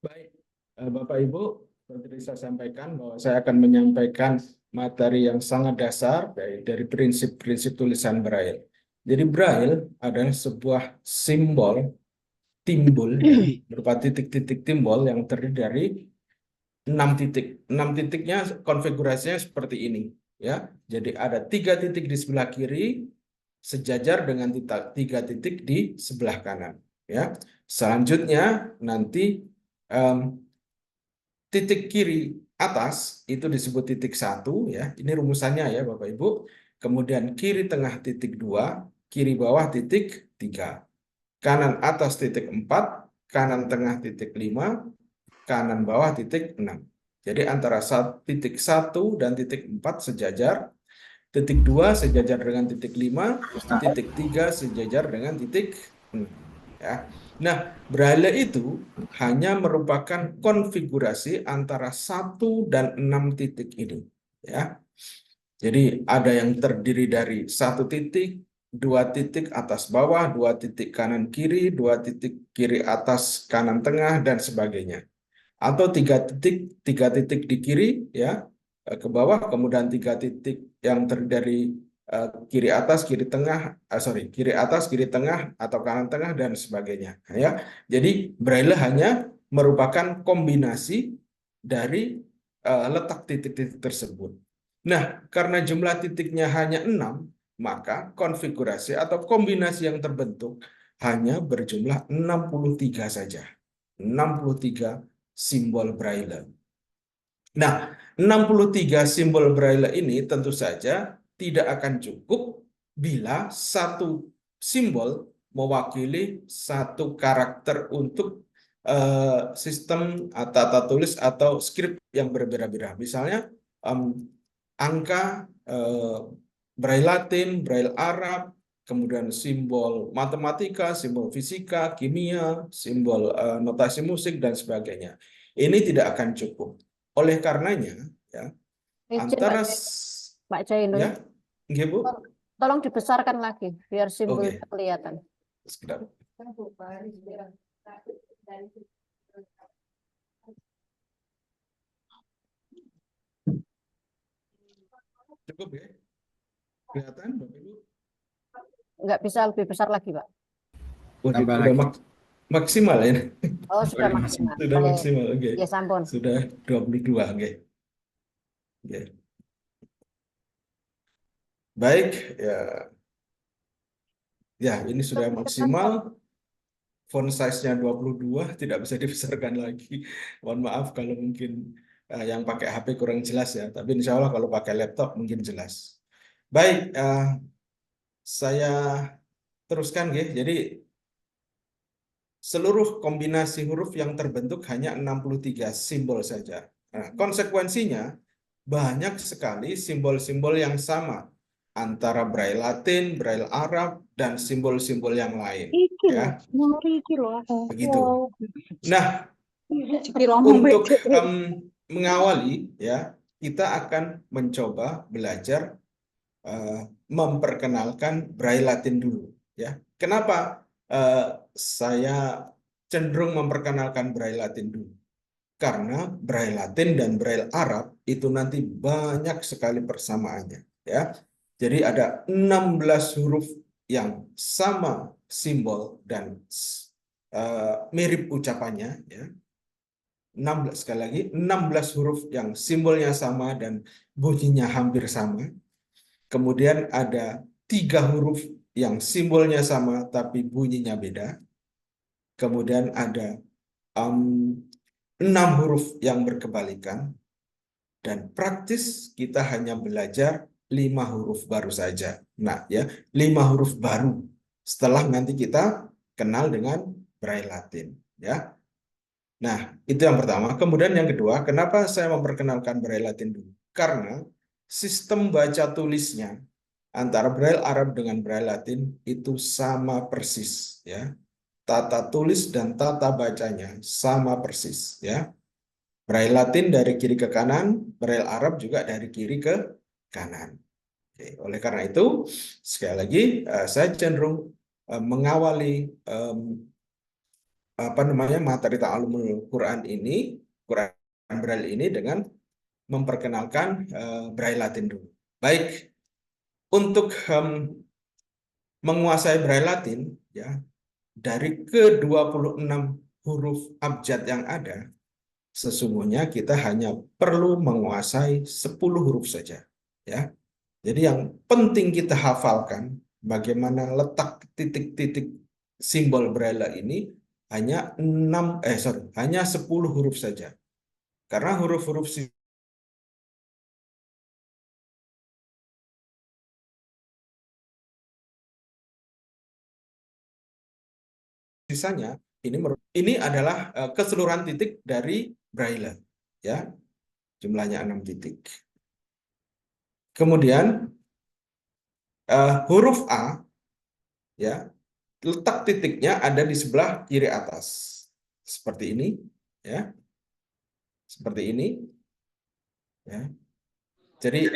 Baik, Bapak Ibu, seperti saya sampaikan bahwa saya akan menyampaikan materi yang sangat dasar dari prinsip-prinsip tulisan Braille. Jadi Braille adalah sebuah simbol timbul berupa titik-titik timbul yang terdiri dari 6 titik. 6 titiknya konfigurasinya seperti ini ya. Jadi ada 3 titik di sebelah kiri sejajar dengan 3 titik di sebelah kanan ya. Selanjutnya nanti titik kiri atas itu disebut titik 1 ya. Ini rumusannya ya Bapak Ibu. Kemudian kiri tengah titik 2, kiri bawah titik 3. Kanan atas titik 4, kanan tengah titik 5, kanan bawah titik 6. Jadi antara titik 1 dan titik 4 sejajar, titik 2 sejajar dengan titik 5, titik 3 sejajar dengan titik 6. Ya. Nah, Braille itu hanya merupakan konfigurasi antara 1 dan 6 titik ini. Ya. Jadi ada yang terdiri dari 1 titik, 2 titik atas bawah, 2 titik kanan kiri, 2 titik kiri atas kanan tengah, dan sebagainya. Atau 3 titik di kiri ya ke bawah, kemudian 3 titik yang terdiri dari kiri atas, kiri tengah, kiri atas, kiri tengah, atau kanan tengah, dan sebagainya. Ya, jadi Braille hanya merupakan kombinasi dari letak titik-titik tersebut. Nah, karena jumlah titiknya hanya 6, maka konfigurasi atau kombinasi yang terbentuk hanya berjumlah 63 saja. 63 simbol Braille. Nah, 63 simbol Braille ini tentu saja tidak akan cukup bila satu simbol mewakili satu karakter untuk sistem tata tulis atau skrip yang berbeda-beda. Misalnya angka Braille Latin, Braille Arab, kemudian simbol matematika, simbol fisika, kimia, simbol notasi musik, dan sebagainya. Ini tidak akan cukup. Oleh karenanya, ya, Izin antara Pak Jainul, ya, nggih, Bu. tolong dibesarkan lagi biar simbol Oke. kelihatan. Sekedar. Cukup ya? Kelihatan, Bapak Ibu? Nggak bisa lebih besar lagi, Pak. Udah maksimal ya? Oh, sudah maksimal. Sudah Baik. maksimal, oke. Ya, sampun. Sudah 22, oke. Oke. Baik, ya. Ya, ini sudah maksimal. Font size-nya 22, tidak bisa dibesarkan lagi. Mohon maaf kalau mungkin yang pakai HP kurang jelas ya. Tapi insya Allah kalau pakai laptop mungkin jelas. Baik, saya teruskan ya. Jadi seluruh kombinasi huruf yang terbentuk hanya 63 simbol saja. Nah, konsekuensinya banyak sekali simbol-simbol yang sama antara Braille Latin, Braille Arab, dan simbol-simbol yang lain. Ya, begitu. Nah, untuk mengawali, ya, kita akan mencoba belajar memperkenalkan Braille Latin dulu. Ya, kenapa saya cenderung memperkenalkan Braille Latin dulu? Karena Braille Latin dan Braille Arab itu nanti banyak sekali persamaannya. Ya, jadi ada 16 huruf yang sama simbol dan mirip ucapannya. Ya. 16, sekali lagi, 16 huruf yang simbolnya sama dan bunyinya hampir sama. Kemudian ada 3 huruf yang simbolnya sama tapi bunyinya beda. Kemudian ada 6 huruf yang berkebalikan. Dan praktis kita hanya belajar 5 huruf baru saja. Nah, ya, 5 huruf baru setelah nanti kita kenal dengan Braille Latin. Ya. Nah, itu yang pertama. Kemudian yang kedua, kenapa saya memperkenalkan Braille Latin dulu? Karena sistem baca tulisnya antara Braille Arab dengan Braille Latin itu sama persis, ya. Tata tulis dan tata bacanya sama persis, ya. Braille Latin dari kiri ke kanan, Braille Arab juga dari kiri ke kanan. Oke, oleh karena itu, sekali lagi saya cenderung mengawali materi Ta'allumul Quran ini, Quran Braille ini dengan memperkenalkan Braille Latin dulu. Baik, untuk menguasai Braille Latin, ya, dari ke-26 huruf abjad yang ada, sesungguhnya kita hanya perlu menguasai 10 huruf saja. Ya. Jadi yang penting kita hafalkan bagaimana letak titik-titik simbol Braille ini hanya 10 huruf saja. Karena huruf-huruf sisanya ini adalah keseluruhan titik dari Braille, ya, jumlahnya 6 titik. Kemudian huruf A, ya, letak titiknya ada di sebelah kiri atas, seperti ini, ya, seperti ini, ya. Jadi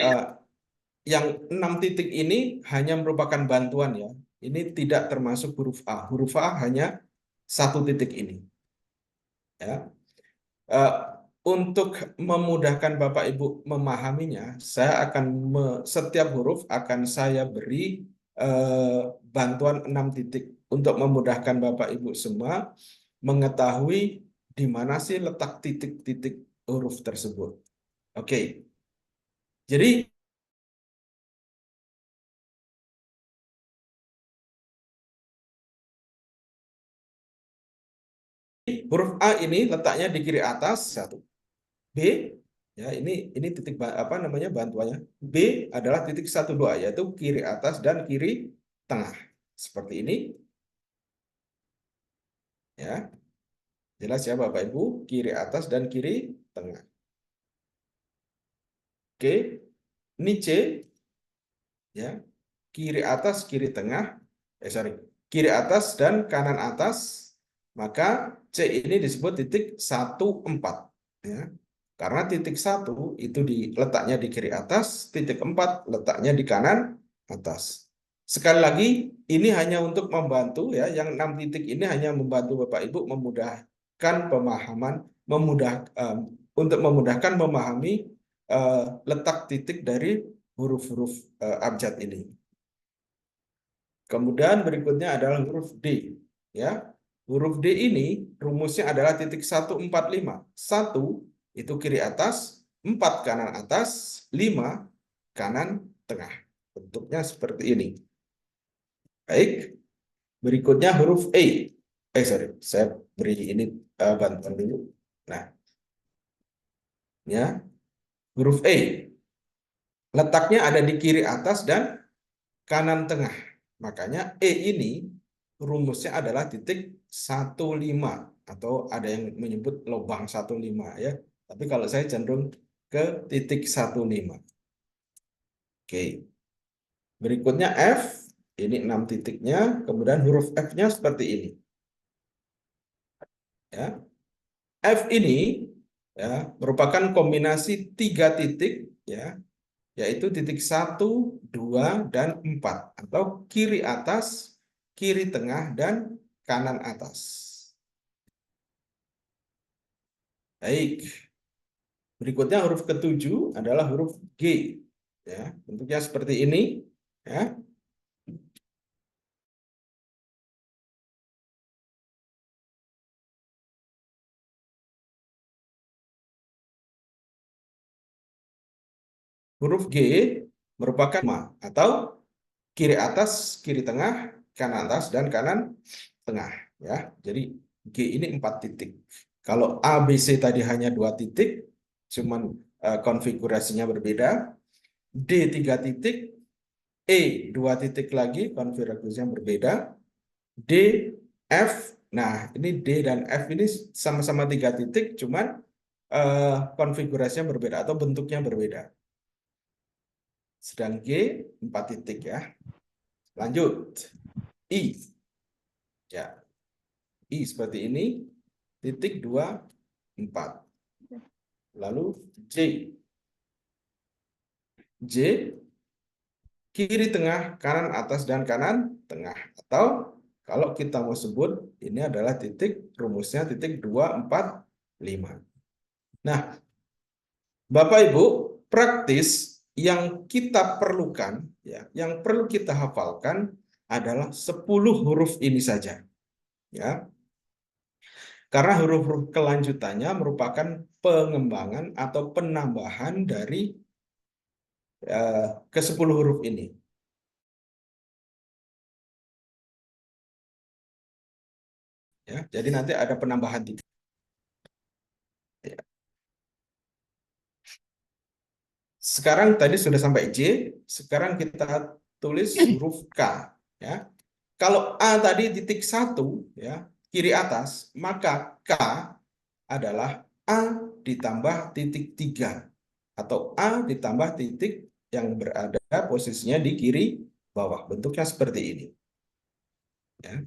yang 6 titik ini hanya merupakan bantuan, ya. Ini tidak termasuk huruf A. Huruf A hanya 1 titik ini. Ya. Untuk memudahkan Bapak Ibu memahaminya, saya akan setiap huruf akan saya beri bantuan 6 titik untuk memudahkan Bapak Ibu semua mengetahui di mana sih letak titik-titik huruf tersebut. Oke. Jadi huruf A ini letaknya di kiri atas 1. B, ya, ini titik bantuannya. B adalah titik 1, 2, yaitu kiri atas dan kiri tengah. Seperti ini. Ya. Jelas ya Bapak Ibu, kiri atas dan kiri tengah. Oke. Ini C, ya. Kiri atas, kiri tengah, kiri atas dan kanan atas, maka C ini disebut titik 1,4 ya. Karena titik 1 itu letaknya di kiri atas, titik 4 letaknya di kanan atas. Sekali lagi, ini hanya untuk membantu ya, yang 6 titik ini hanya membantu Bapak Ibu memudahkan pemahaman, untuk memudahkan memahami letak titik dari huruf-huruf abjad ini. Kemudian berikutnya adalah huruf D ya. Huruf D ini rumusnya adalah titik 145. 1 itu kiri atas, 4 kanan atas, 5 kanan tengah. Bentuknya seperti ini. Baik. Berikutnya huruf E. Saya beri ini bantuan dulu. Nah. Ya. Huruf E. Letaknya ada di kiri atas dan kanan tengah. Makanya E ini rumusnya adalah titik 15 atau ada yang menyebut lubang 15 ya. Tapi kalau saya cenderung ke titik 15. Oke. Berikutnya F, ini 6 titiknya, kemudian huruf F-nya seperti ini. Ya. F ini ya merupakan kombinasi 3 titik ya. Yaitu titik 1, 2, dan 4 atau kiri atas, kiri tengah, dan kanan atas. Baik. Berikutnya huruf ke-7 adalah huruf G. Ya, bentuknya seperti ini. Ya. Huruf G merupakan atau kiri atas, kiri tengah, kanan atas, dan kanan tengah. Ya, jadi G ini 4 titik. Kalau A, B, C tadi hanya 2 titik, cuman konfigurasinya berbeda. D 3 titik, E 2 titik lagi, konfigurasinya berbeda. D, F, nah ini D dan F ini sama-sama 3 titik, cuman konfigurasinya berbeda atau bentuknya berbeda. Sedang G 4 titik ya. Lanjut. I. Ya. I seperti ini. Titik 2, 4. Lalu J. J. Kiri tengah, kanan atas, dan kanan tengah. Atau kalau kita mau sebut, ini adalah titik, rumusnya titik 2, 4, 5. Nah, Bapak Ibu, praktis yang kita perlukan, ya, yang perlu kita hafalkan adalah 10 huruf ini saja. Ya. Karena huruf-huruf kelanjutannya merupakan pengembangan atau penambahan dari ke-10 huruf ini. Ya, jadi nanti ada penambahan titik. Ya. Sekarang tadi sudah sampai J, sekarang kita tulis huruf K. Ya. Kalau A tadi titik 1, ya, kiri atas, maka K adalah A ditambah titik 3. Atau A ditambah titik yang berada posisinya di kiri bawah. Bentuknya seperti ini. Ya.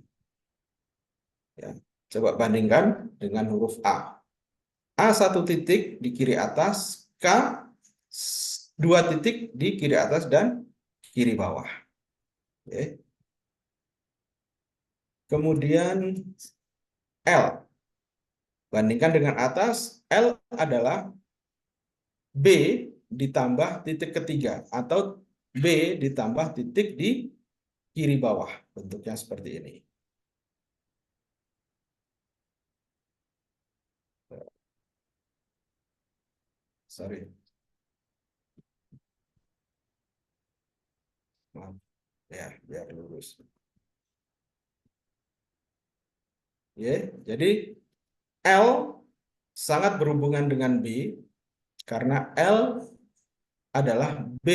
Ya. Coba bandingkan dengan huruf A. A 1 titik di kiri atas, K 2 titik di kiri atas dan kiri bawah. Oke. Kemudian L. Bandingkan dengan atas, L adalah B ditambah titik ketiga atau B ditambah titik di kiri bawah. Bentuknya seperti ini. Sorry. Maaf. Ya, biar lurus. Ya, jadi L sangat berhubungan dengan B karena L adalah B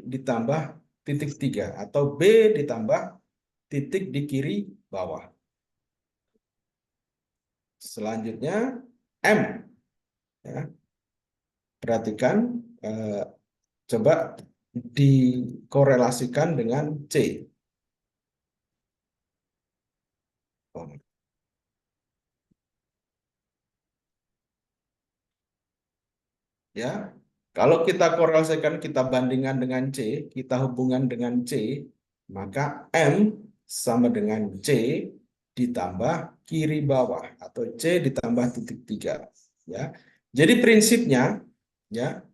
ditambah titik 3 atau B ditambah titik di kiri bawah. Selanjutnya M. Ya. Perhatikan, coba dikorelasikan dengan C. Ya, kalau kita korelasikan, kita bandingkan dengan C, kita hubungan dengan C, maka M sama dengan C ditambah kiri bawah atau C ditambah titik 3. Ya, jadi prinsipnya ya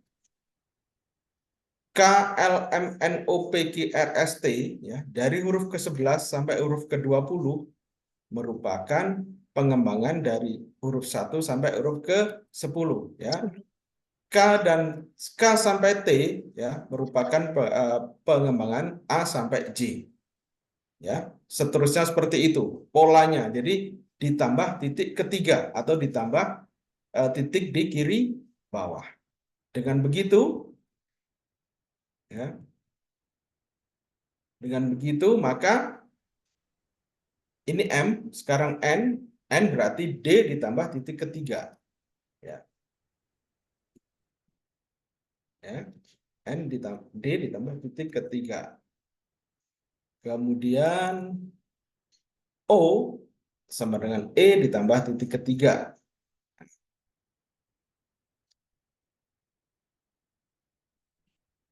KLMNOPQRST ya dari huruf ke-11 sampai huruf ke-20 merupakan pengembangan dari huruf 1 sampai huruf ke-10 ya. K sampai T ya merupakan pengembangan A sampai J. Ya, seterusnya seperti itu polanya. Jadi ditambah titik ketiga atau ditambah titik di kiri bawah. Dengan begitu ya. Dengan begitu maka ini M, sekarang N berarti D ditambah titik ketiga. Ya. Ya. D ditambah titik ketiga. Kemudian O sama dengan E ditambah titik ketiga.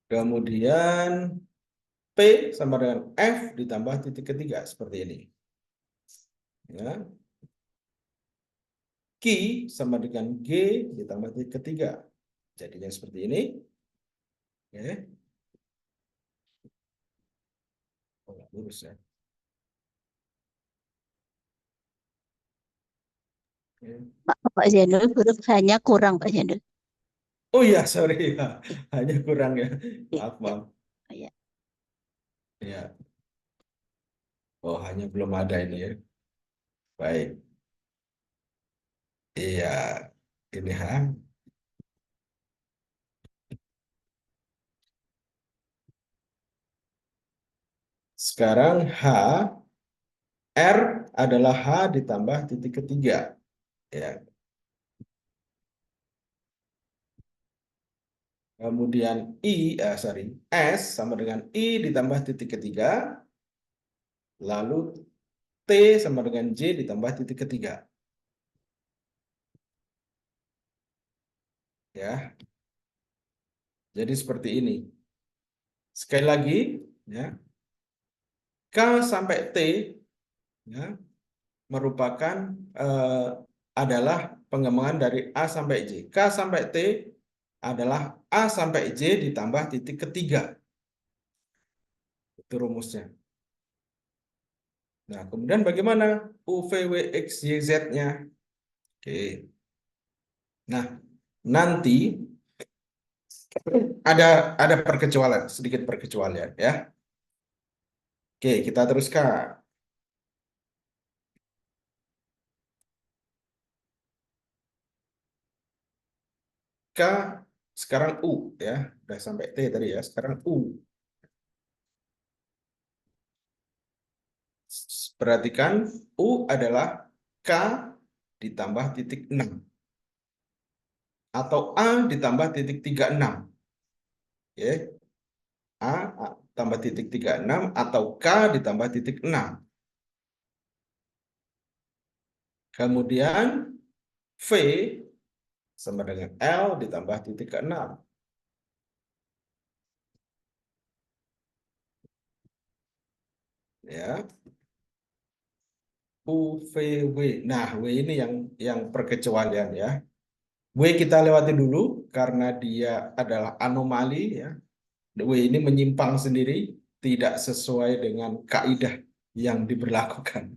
Kemudian P sama dengan F ditambah titik ketiga. Seperti ini. Ya. Q sama dengan G ditambah titik ketiga. Jadinya seperti ini. Ya. Oh, lurus ya. Pak Zainul, huruf hanya kurang Pak Zainul. Oh iya, sorry ya. Hanya kurang ya. Maaf, maaf. Ya. Ya. Oh, hanya belum ada ini ya. Baik. Iya. Ini ha. Sekarang H, R adalah H ditambah titik ketiga. Ya. Kemudian S sama dengan I ditambah titik ketiga. Lalu T sama dengan J ditambah titik ketiga. Ya. Jadi seperti ini. Sekali lagi, ya. K sampai T ya, merupakan adalah pengembangan dari A sampai J. K sampai T adalah A sampai J ditambah titik ketiga. Itu rumusnya. Nah, kemudian bagaimana U, V, W, X, Y, Z-nya? Oke. Nah, nanti ada perkecualian, sedikit perkecualian ya. Oke, kita teruskan. K sekarang U ya. Udah sampai T tadi ya, sekarang U. Perhatikan U adalah K ditambah titik 6 atau A ditambah titik 36. Ya. A tambah titik 36 atau K ditambah titik 6. Kemudian V sama dengan L ditambah titik ke-6. Ya. U, V, W. Nah, W ini yang perkecualian ya. W kita lewati dulu karena dia adalah anomali ya. W ini menyimpang sendiri, tidak sesuai dengan kaidah yang diberlakukan.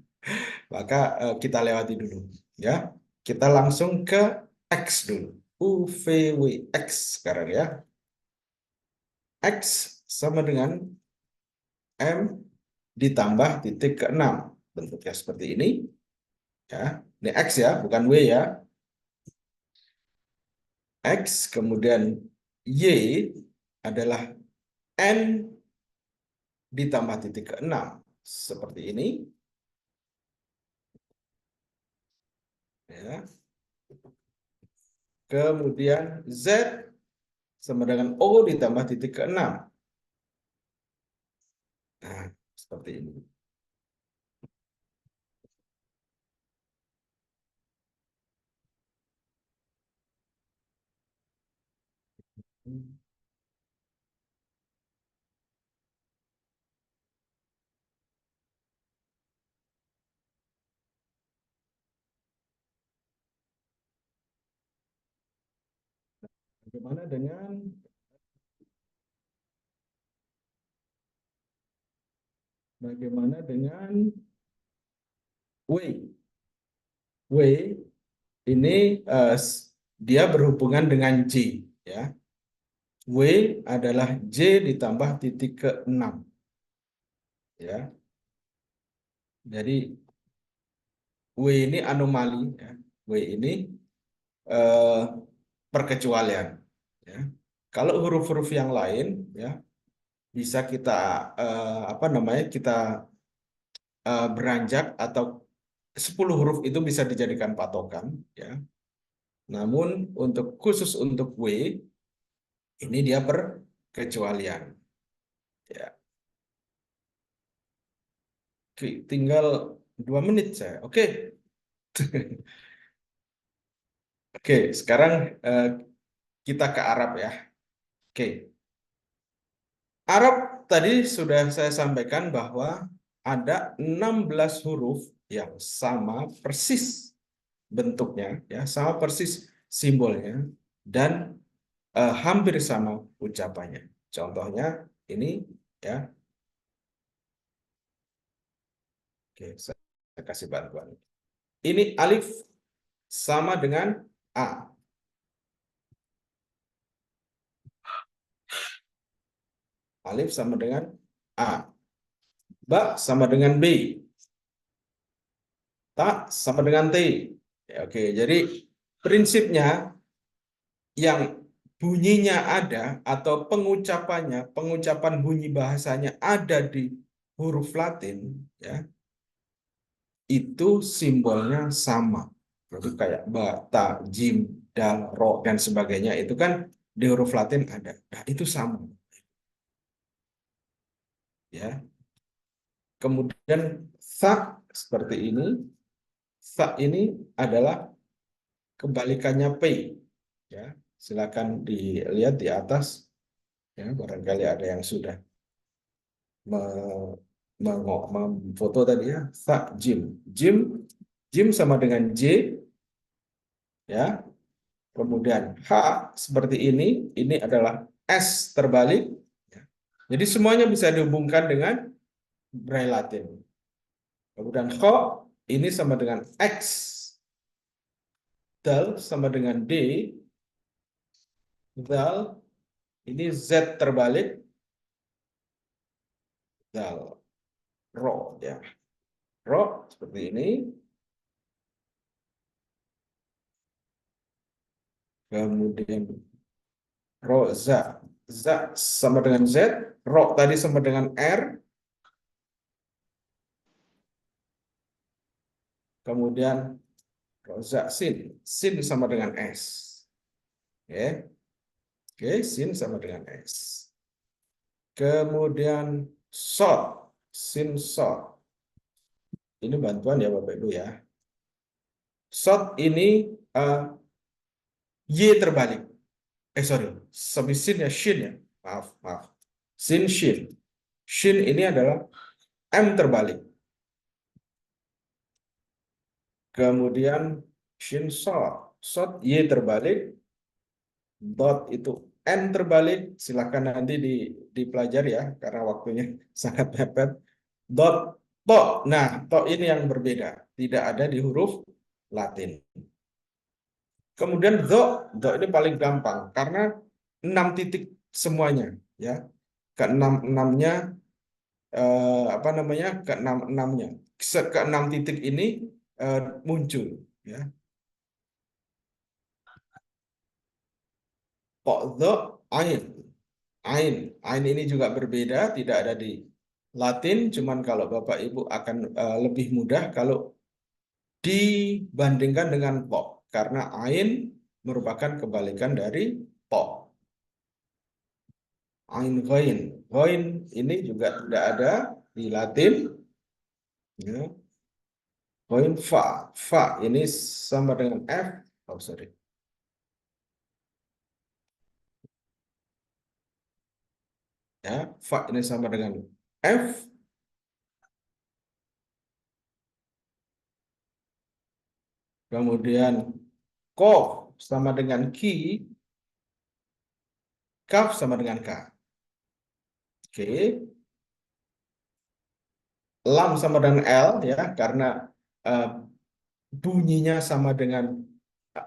Maka kita lewati dulu ya. Kita langsung ke X dulu. U, V, W, X sekarang ya. X sama dengan M ditambah titik ke-6. Bentuknya seperti ini. Ya, ini X ya, bukan W ya. X, kemudian Y adalah N ditambah titik ke-6. Seperti ini. Ya. Kemudian Z sama dengan O ditambah titik ke-6. Nah, seperti ini. Bagaimana dengan W? W ini dia berhubungan dengan J, ya. W adalah J ditambah titik ke-6, ya. Jadi W ini anomali, ya. W ini perkecualian, ya. Kalau huruf-huruf yang lain, ya, bisa kita kita beranjak atau 10 huruf itu bisa dijadikan patokan, ya. Namun khusus untuk W ini dia perkecualian, ya. Oke, tinggal 2 menit saya. Oke. Oke, sekarang kita ke Arab, ya. Oke. Arab tadi sudah saya sampaikan bahwa ada 16 huruf yang sama persis bentuknya, ya, sama persis simbolnya, dan hampir sama ucapannya. Contohnya ini, ya. Oke, saya kasih bantuan. Ini alif sama dengan A. Alif sama dengan A. Ba sama dengan B. Ta sama dengan T. Ya, oke, jadi prinsipnya yang bunyinya ada atau pengucapan bunyi bahasanya ada di huruf Latin, ya, itu simbolnya sama. Jadi kayak ba, ta, jim, dal, ro, dan sebagainya itu kan di huruf Latin ada. Nah, itu sama. Ya. Kemudian sa seperti ini. Sa ini adalah kebalikannya P. Ya, silakan dilihat di atas. Ya, barangkali ada yang sudah memfoto tadi, ya. Sa, jim. Jim sama dengan J. Ya. Kemudian H seperti ini adalah S terbalik. Ya. Jadi semuanya bisa dihubungkan dengan Braille Latin. Kemudian Kho ini sama dengan X. Dal sama dengan D. Dal ini Z terbalik. Dal. Ro, ya. Ro seperti ini. Kemudian Ro, Za. Za sama dengan Z. Ro tadi sama dengan R. Kemudian Roza, sin. Sin sama dengan S. Oke. Oke, sin sama dengan S. Kemudian sod. Sin, sod. Ini bantuan ya Bapak Ibu, ya. Sod ini Y terbalik. Sorry. Sampai sin ya, shin ya. Maaf. Sin, shin. Shin ini adalah M terbalik. Kemudian shin, sod. Sod Y terbalik. Dot itu N terbalik. Silakan nanti dipelajari, ya, karena waktunya sangat mepet. Dot, to. Nah, to ini yang berbeda. Tidak ada di huruf Latin. Kemudian do ini paling gampang karena 6 titik semuanya, ya. Ke-6-6-nya ke-6-6-nya. Ke-6 titik ini muncul, ya. Qadha, ain. Ain ini juga berbeda, tidak ada di Latin, cuman kalau Bapak Ibu akan lebih mudah kalau dibandingkan dengan to, karena ain merupakan kebalikan dari to. Ain, ghain. Ghain ini juga tidak ada di Latin. Ya. Ghain, fa. Fa ini sama dengan F. Oh, sorry. Ya, fa ini sama dengan F. Kemudian kof sama dengan ki, kaf sama dengan k. Oke. Lam sama dengan L ya, karena bunyinya sama dengan,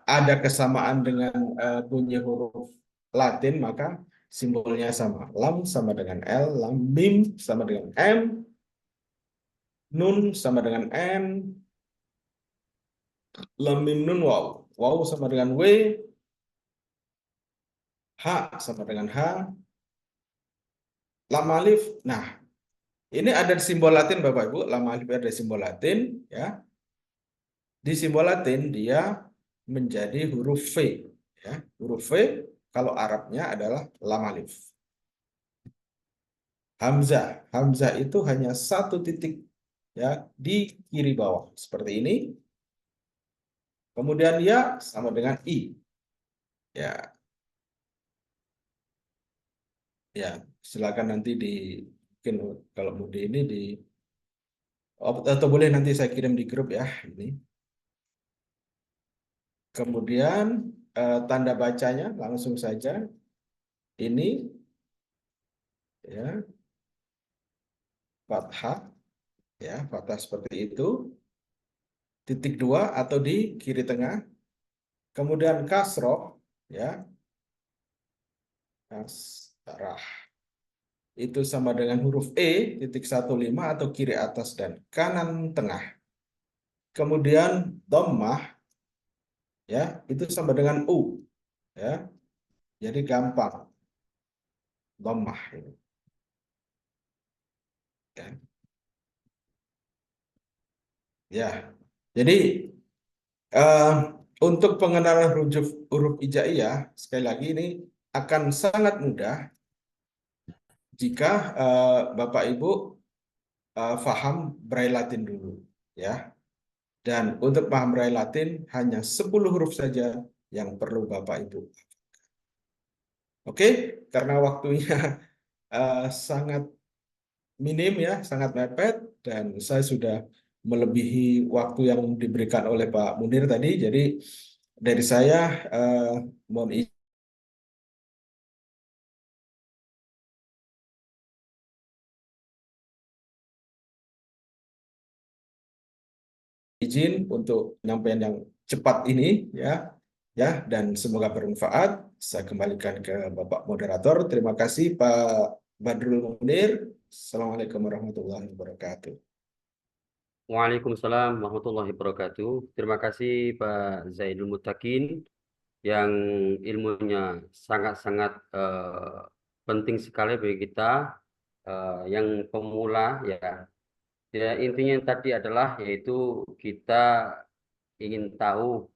ada kesamaan dengan bunyi huruf Latin, maka simbolnya sama. Lam sama dengan L, lam mim sama dengan M, nun sama dengan N, lam mim nun waw. Waw sama dengan W, H sama dengan H, lam alif. Nah, ini ada simbol Latin Bapak Ibu, lam alif ada simbol Latin ya. Di simbol Latin dia menjadi huruf V ya. Huruf V kalau Arabnya adalah lam alif. Hamzah, Hamzah itu hanya satu titik ya di kiri bawah seperti ini. Kemudian ya sama dengan I. Ya. Ya, silakan nanti mungkin kalau mau ini atau boleh nanti saya kirim di grup ya ini. Kemudian tanda bacanya langsung saja ini ya, fathah ya, fathah seperti itu. Titik 2 atau di kiri tengah. Kemudian kasroh ya. Kasrah itu sama dengan huruf E titik 15 atau kiri atas dan kanan tengah. Kemudian dhammah ya, itu sama dengan U ya. Jadi gampang dhammah ini. Ya. Ya. Jadi untuk pengenalan huruf hijaiyah sekali lagi ini akan sangat mudah jika Bapak Ibu paham Braille Latin dulu ya. Dan untuk paham Braille Latin hanya 10 huruf saja yang perlu Bapak Ibu. Oke, karena waktunya sangat minim ya, sangat mepet dan saya sudah melebihi waktu yang diberikan oleh Pak Munir tadi. Jadi dari saya mohon izin untuk penyampaian yang cepat ini ya dan semoga bermanfaat. Saya kembalikan ke Bapak Moderator. Terima kasih Pak Badrul Munir. Assalamualaikum warahmatullahi wabarakatuh. Waalaikumsalam warahmatullahi wabarakatuh. Terima kasih Pak Zainul Mutakin yang ilmunya sangat-sangat penting sekali bagi kita yang pemula ya. Ya, intinya tadi adalah yaitu kita ingin tahu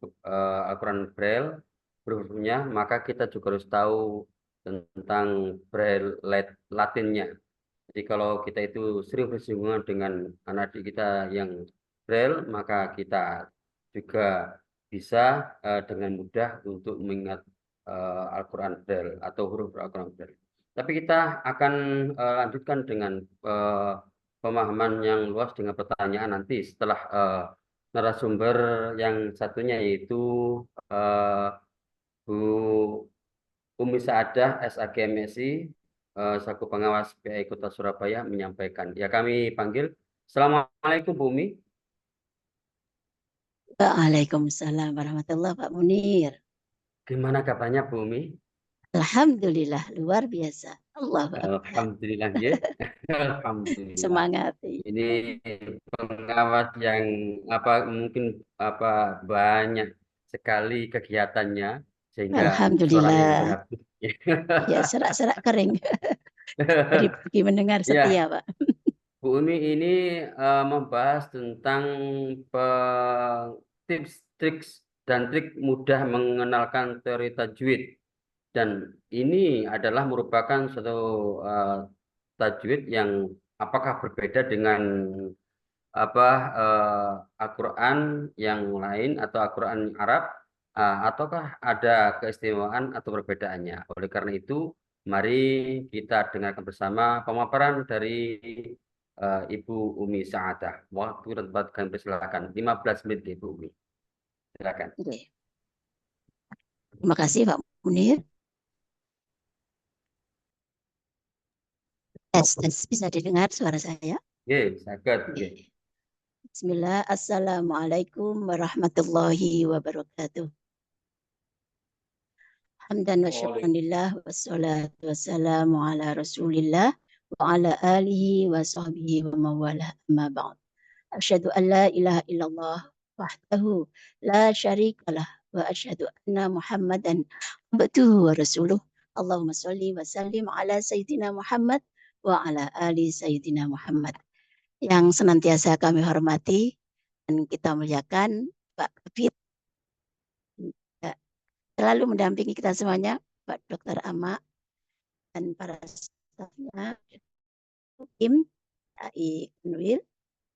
Al-Quran Braille hurufnya, maka kita juga harus tahu tentang Braille Latinnya. Jadi kalau kita itu sering bersinggungan dengan anak didik kita yang Braille, maka kita juga bisa dengan mudah untuk mengingat Al-Quran Braille atau huruf Al-Quran Braille. Tapi kita akan lanjutkan dengan pemahaman yang luas dengan pertanyaan nanti setelah narasumber yang satunya yaitu Bu Umi Saadah SAG MSI selaku pengawas PI Kota Surabaya menyampaikan. Ya kami panggil. Assalamualaikum Bu Umi. Waalaikumsalam warahmatullahi Pak Munir. Gimana kabarnya Bu Umi? Alhamdulillah luar biasa. Alhamdulillah ya. Alhamdulillah. Semangat. Ini pengawas yang mungkin banyak sekali kegiatannya sehingga Alhamdulillah. berhabis. Ya serak-serak kering. Bagi mendengar setia ya. Pak. Bu Umi ini membahas tentang tips, trik dan trik mudah mengenalkan teori tajwid. Dan ini adalah merupakan suatu tajwid yang apakah berbeda dengan Al-Quran yang lain atau Al-Quran Arab, ataukah ada keistimewaan atau perbedaannya. Oleh karena itu Mari kita dengarkan bersama pemaparan dari Ibu Umi Sa'adah. Waktu dan tempat kami persilakan. 15 menit Ibu Umi. Silakan. Oke. Terima kasih Pak Munir. Tes, bisa didengar suara saya? Oke, sakit. Oke. Bismillah. Assalamualaikum warahmatullahi wabarakatuh. Hamdan wa syukran lillah wassalatu wassalamu ala rasulillah wa ala alihi wa sahbihi wa mawalah amma ba'd. Asyhadu an la ilaha illallah wahdahu la syarikalah wa asyhadu anna Muhammadan abduhu wa rasuluh. Allahumma sholli wa sallim ala sayyidina Muhammad wa ala ali sayyidina Muhammad. Yang senantiasa kami hormati dan kita muliakan Pak Kabid, selalu mendampingi kita semuanya, Pak Dr. Ama dan para stafnya, tim AI Unwil,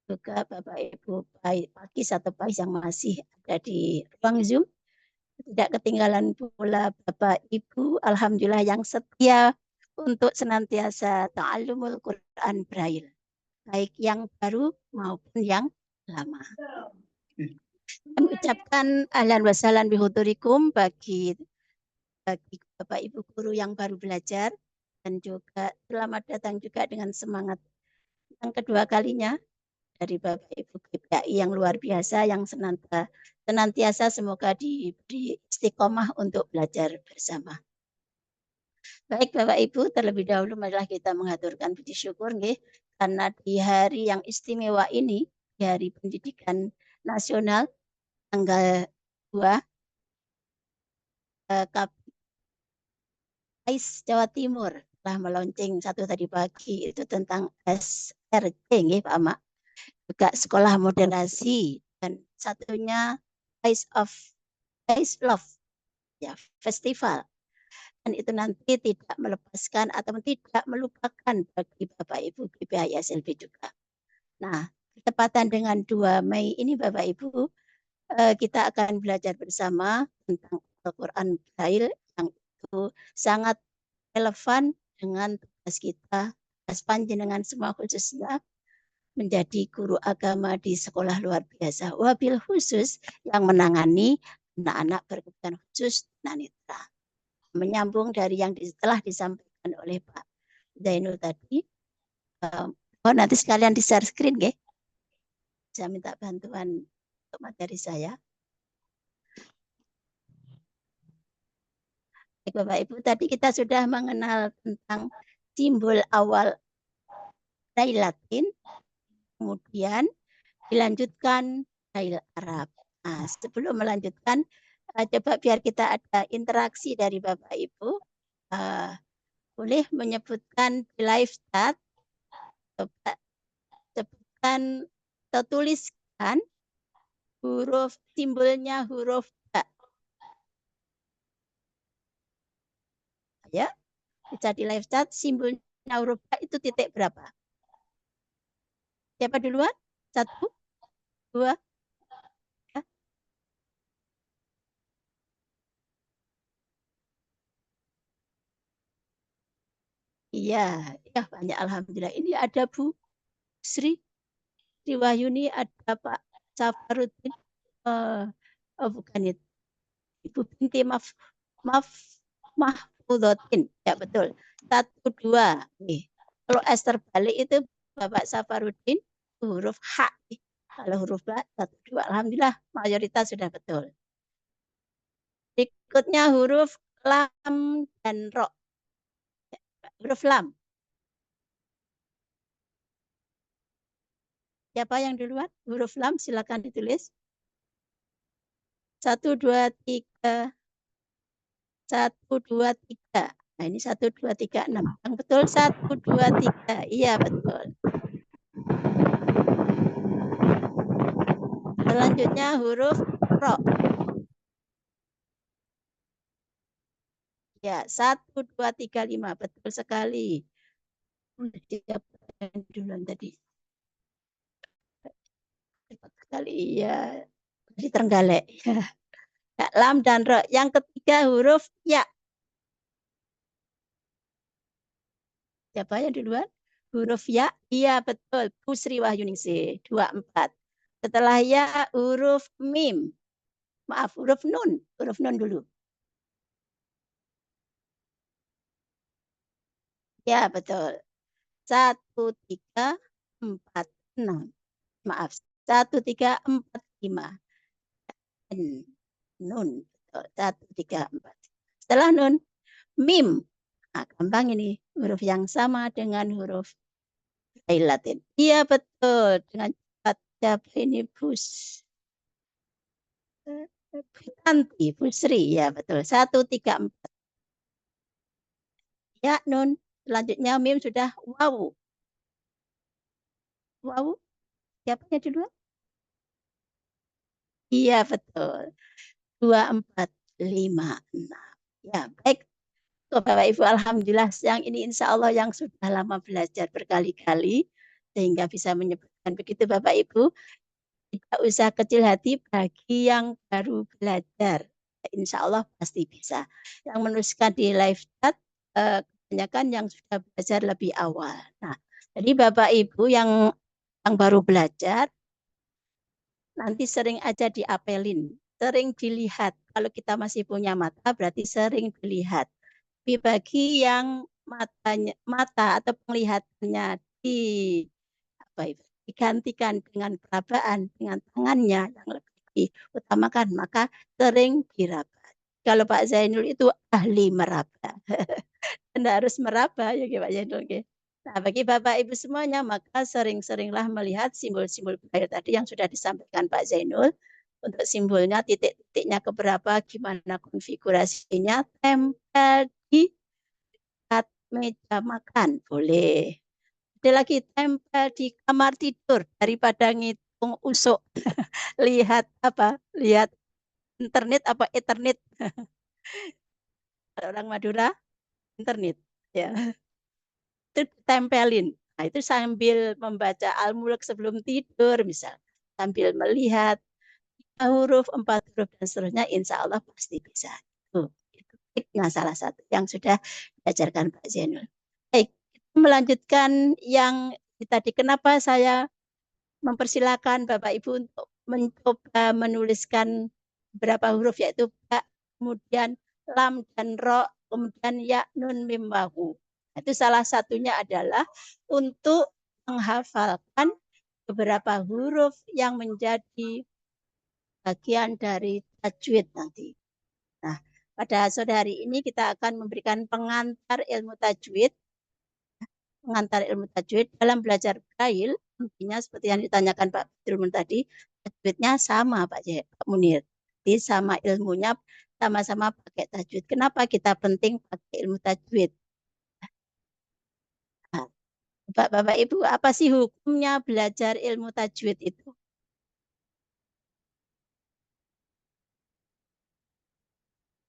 juga Bapak Ibu Pakis atau Pais yang masih ada di ruang Zoom. Tidak ketinggalan pula Bapak Ibu, alhamdulillah yang setia untuk senantiasa ta'allumul Quran Braille, baik yang baru maupun yang lama. Kami ucapkan ahlan wa sahlan bihudurikum bagi Bapak Ibu guru yang baru belajar, dan juga selamat datang juga dengan semangat yang kedua kalinya dari Bapak Ibu GPAI yang luar biasa, yang senantiasa semoga diberi istiqomah untuk belajar bersama. Baik Bapak Ibu, terlebih dahulu marilah kita mengaturkan puji syukur nggih, karena di hari yang istimewa ini, di Hari Pendidikan Nasional tanggal 2, KPAIS Jawa Timur telah meluncing satu tadi pagi itu tentang SRC nggih Pak Mak, juga sekolah moderasi, dan satunya Ice Love ya, festival. Dan itu nanti tidak melepaskan atau tidak melupakan bagi Bapak Ibu GPAI SLB juga. Nah, bertepatan dengan 2 Mei ini Bapak Ibu, kita akan belajar bersama tentang Al-Quran Braille, yang itu sangat relevan dengan tugas kita, tugas panjenengan semua khususnya menjadi guru agama di sekolah luar biasa, wabil khusus yang menangani anak-anak berkebutuhan khusus tunanetra. Menyambung dari yang telah disampaikan oleh Pak Zainul tadi, nanti sekalian di-share screen, nggih. Saya minta bantuan untuk materi saya. Baik, Bapak Ibu, tadi kita sudah mengenal tentang simbol awal Braille Latin, kemudian dilanjutkan Braille Arab. Nah, sebelum melanjutkan, coba biar kita ada interaksi dari Bapak Ibu, boleh menyebutkan di live chat, coba sebutkan atau tuliskan huruf simbolnya huruf ba. Ya, bisa di live chat simbolnya huruf ba itu titik berapa? Siapa duluan? 1, 2, 3. Iya, ya banyak alhamdulillah. Ini ada Bu Sri Wahyuni, ada Pak Safarudin, bukan itu, Ibu Binti Mahfudotin, ya betul. 1, 2. Nih, kalau S terbalik itu Bapak Safarudin huruf H. Kalau huruf ba 1, 2. Alhamdulillah mayoritas sudah betul. Berikutnya huruf lam dan ro. Huruf lam. Siapa yang duluan? Huruf lam silakan ditulis. 1, 2, 3. 1, 2, 3. Nah, ini 1, 2, 3, 6. Yang betul 1, 2, 3. Iya, betul. Selanjutnya huruf ro. Ya, 1, 2, 3, 5. Betul sekali. Duluan tadi. Cepat sekali, ya. Di Trenggalek. Ya. Lam dan ro. Yang ketiga huruf ya. Siapa yang duluan? Huruf ya? Iya betul. Bu Sri Wahyuningsih. 24. Setelah ya huruf mim. Maaf, huruf nun. Huruf nun dulu. Ya betul. 1, 3, 4, 6. Maaf. 1, 3, 4, 5. Nun. Betul. 1, 3, 4. Setelah nun, mim. Nah, gampang ini. Huruf yang sama dengan huruf Braille Latin. Iya betul. Dengan cepat. Siapa ini? Tanti, Bu Sri. Ya betul. 1, 3, 4. Ya nun. Selanjutnya mim sudah wow. Wow. Siapa yang duluan? Iya betul. 2, 4, 5, 6. Ya baik. Bapak Ibu, alhamdulillah yang ini insya Allah yang sudah lama belajar berkali-kali sehingga bisa menyebutkan begitu Bapak Ibu. Tidak usah kecil hati bagi yang baru belajar. Insya Allah pasti bisa. Yang menuliskan di live chat kebanyakan yang sudah belajar lebih awal. Nah, jadi Bapak Ibu yang baru belajar nanti sering aja diapelin, sering dilihat. Kalau kita masih punya mata berarti sering dilihat. Tapi bagi yang mata atau penglihatannya digantikan dengan perabaan dengan tangannya yang lebih diutamakan, maka sering diraba. Kalau Pak Zainul itu ahli meraba. Anda harus meraba ya Pak Zainul. Nah, bagi Bapak Ibu semuanya, maka sering-seringlah melihat simbol-simbol Braille tadi yang sudah disampaikan Pak Zainul. Untuk simbolnya, titik-titiknya keberapa, gimana konfigurasinya, tempel di meja makan, boleh. Ada lagi tempel di kamar tidur daripada ngitung usuk. Lihat apa? Lihat internet apa ethernet? Orang Madura, internet. Ya. Itu tempelin. Nah, itu sambil membaca Al-Mulk sebelum tidur, misal. Sambil melihat 4 huruf, dan seterusnya, insya Allah pasti bisa. Itu triknya salah satu yang sudah diajarkan Pak Zainul. Baik, kita melanjutkan yang tadi. Kenapa saya mempersilakan Bapak Ibu untuk mencoba menuliskan beberapa huruf, yaitu ba, kemudian lam dan ro, kemudian ya, nun, mim, wawu. Itu salah satunya adalah untuk menghafalkan beberapa huruf yang menjadi bagian dari tajwid nanti. Nah, pada sore hari ini kita akan memberikan pengantar ilmu tajwid. Pengantar ilmu tajwid dalam belajar Braille, intinya seperti yang ditanyakan Pak Badrul tadi, tajwidnya sama Pak Munir. Jadi sama ilmunya, sama-sama pakai tajwid. Kenapa kita penting pakai ilmu tajwid? Nah, Bapak Ibu, apa sih hukumnya belajar ilmu tajwid itu?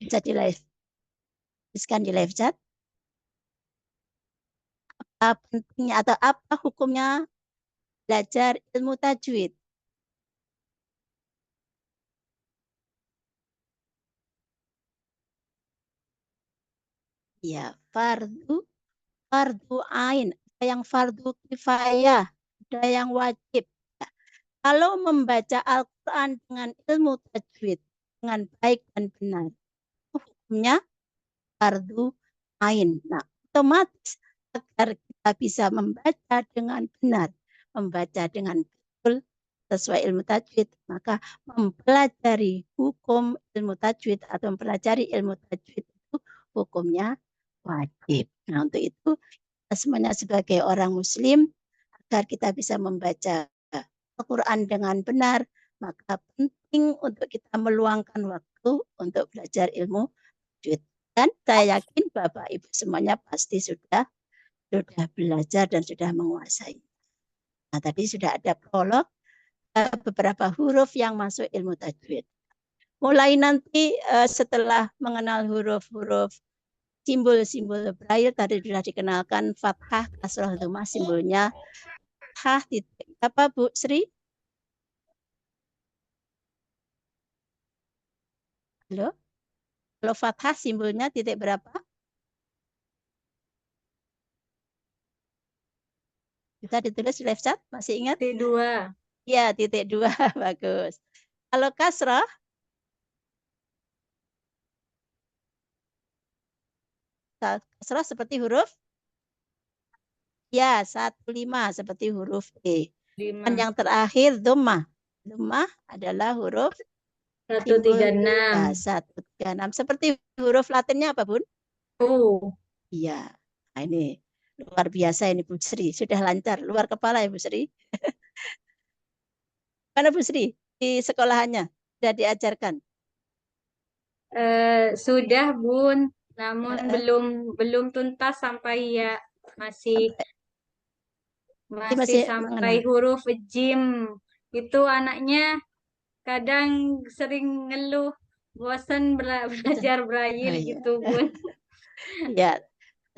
Bisa di live, tuliskan di live chat. Apa pentingnya atau apa hukumnya belajar ilmu tajwid? Ya, fardu ain, ada yang fardu kifayah, ada yang wajib. Kalau membaca Al-Quran dengan ilmu tajwid dengan baik dan benar, hukumnya fardu ain. Nah, otomatis agar kita bisa membaca dengan benar, membaca dengan betul sesuai ilmu tajwid, maka mempelajari hukum ilmu tajwid atau mempelajari ilmu tajwid itu hukumnya wajib. Nah, untuk itu semuanya sebagai orang muslim, agar kita bisa membaca Al-Quran dengan benar, maka penting untuk kita meluangkan waktu untuk belajar ilmu tajwid. Dan saya yakin Bapak Ibu semuanya pasti sudah belajar dan sudah menguasai. Nah, tadi sudah ada prolog beberapa huruf yang masuk ilmu tajwid. Mulai nanti setelah mengenal huruf-huruf simbol-simbol Braille tadi sudah dikenalkan fathah, kasroh, dhammah, simbolnya fathah titik apa Bu Sri? Halo? Kalau fathah simbolnya titik berapa? Bisa ditulis di live chat, masih ingat? Titik 2. Ya, titik 2. Bagus. Kalau kasrah, kasrah seperti huruf ya 15 seperti huruf E. Dan 5. yang terakhir dhammah. Dhammah adalah huruf 136. ya, 136. Seperti huruf Latinnya apa, Bun? U. Iya. Nah, ini luar biasa ini Bu Sri. Sudah lancar, luar kepala ya Bu Sri. Mana Bu Sri? Di sekolahannya sudah diajarkan? Sudah Bun, namun belum tuntas sampai ya, masih Masih sampai mengenal. huruf jim. Itu anaknya kadang sering ngeluh bosan belajar braille iya. gitu Bun. Ya,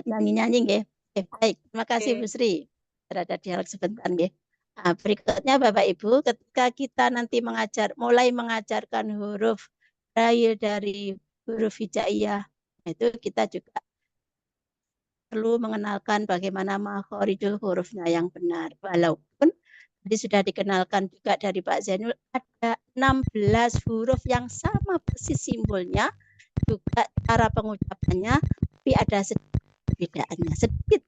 nyanyi-nyanyi nggih. Baik, terima kasih Oke. Bu Sri. Berada dialog sebentar nggih. Nah, berikutnya Bapak Ibu, ketika kita nanti mulai mengajarkan huruf braille dari huruf hijaiyah, itu kita juga perlu mengenalkan bagaimana makhorijul hurufnya yang benar. Walaupun tadi sudah dikenalkan juga dari Pak Zainul, ada 16 huruf yang sama persis simbolnya, juga cara pengucapannya, tapi ada sedikit perbedaannya, sedikit.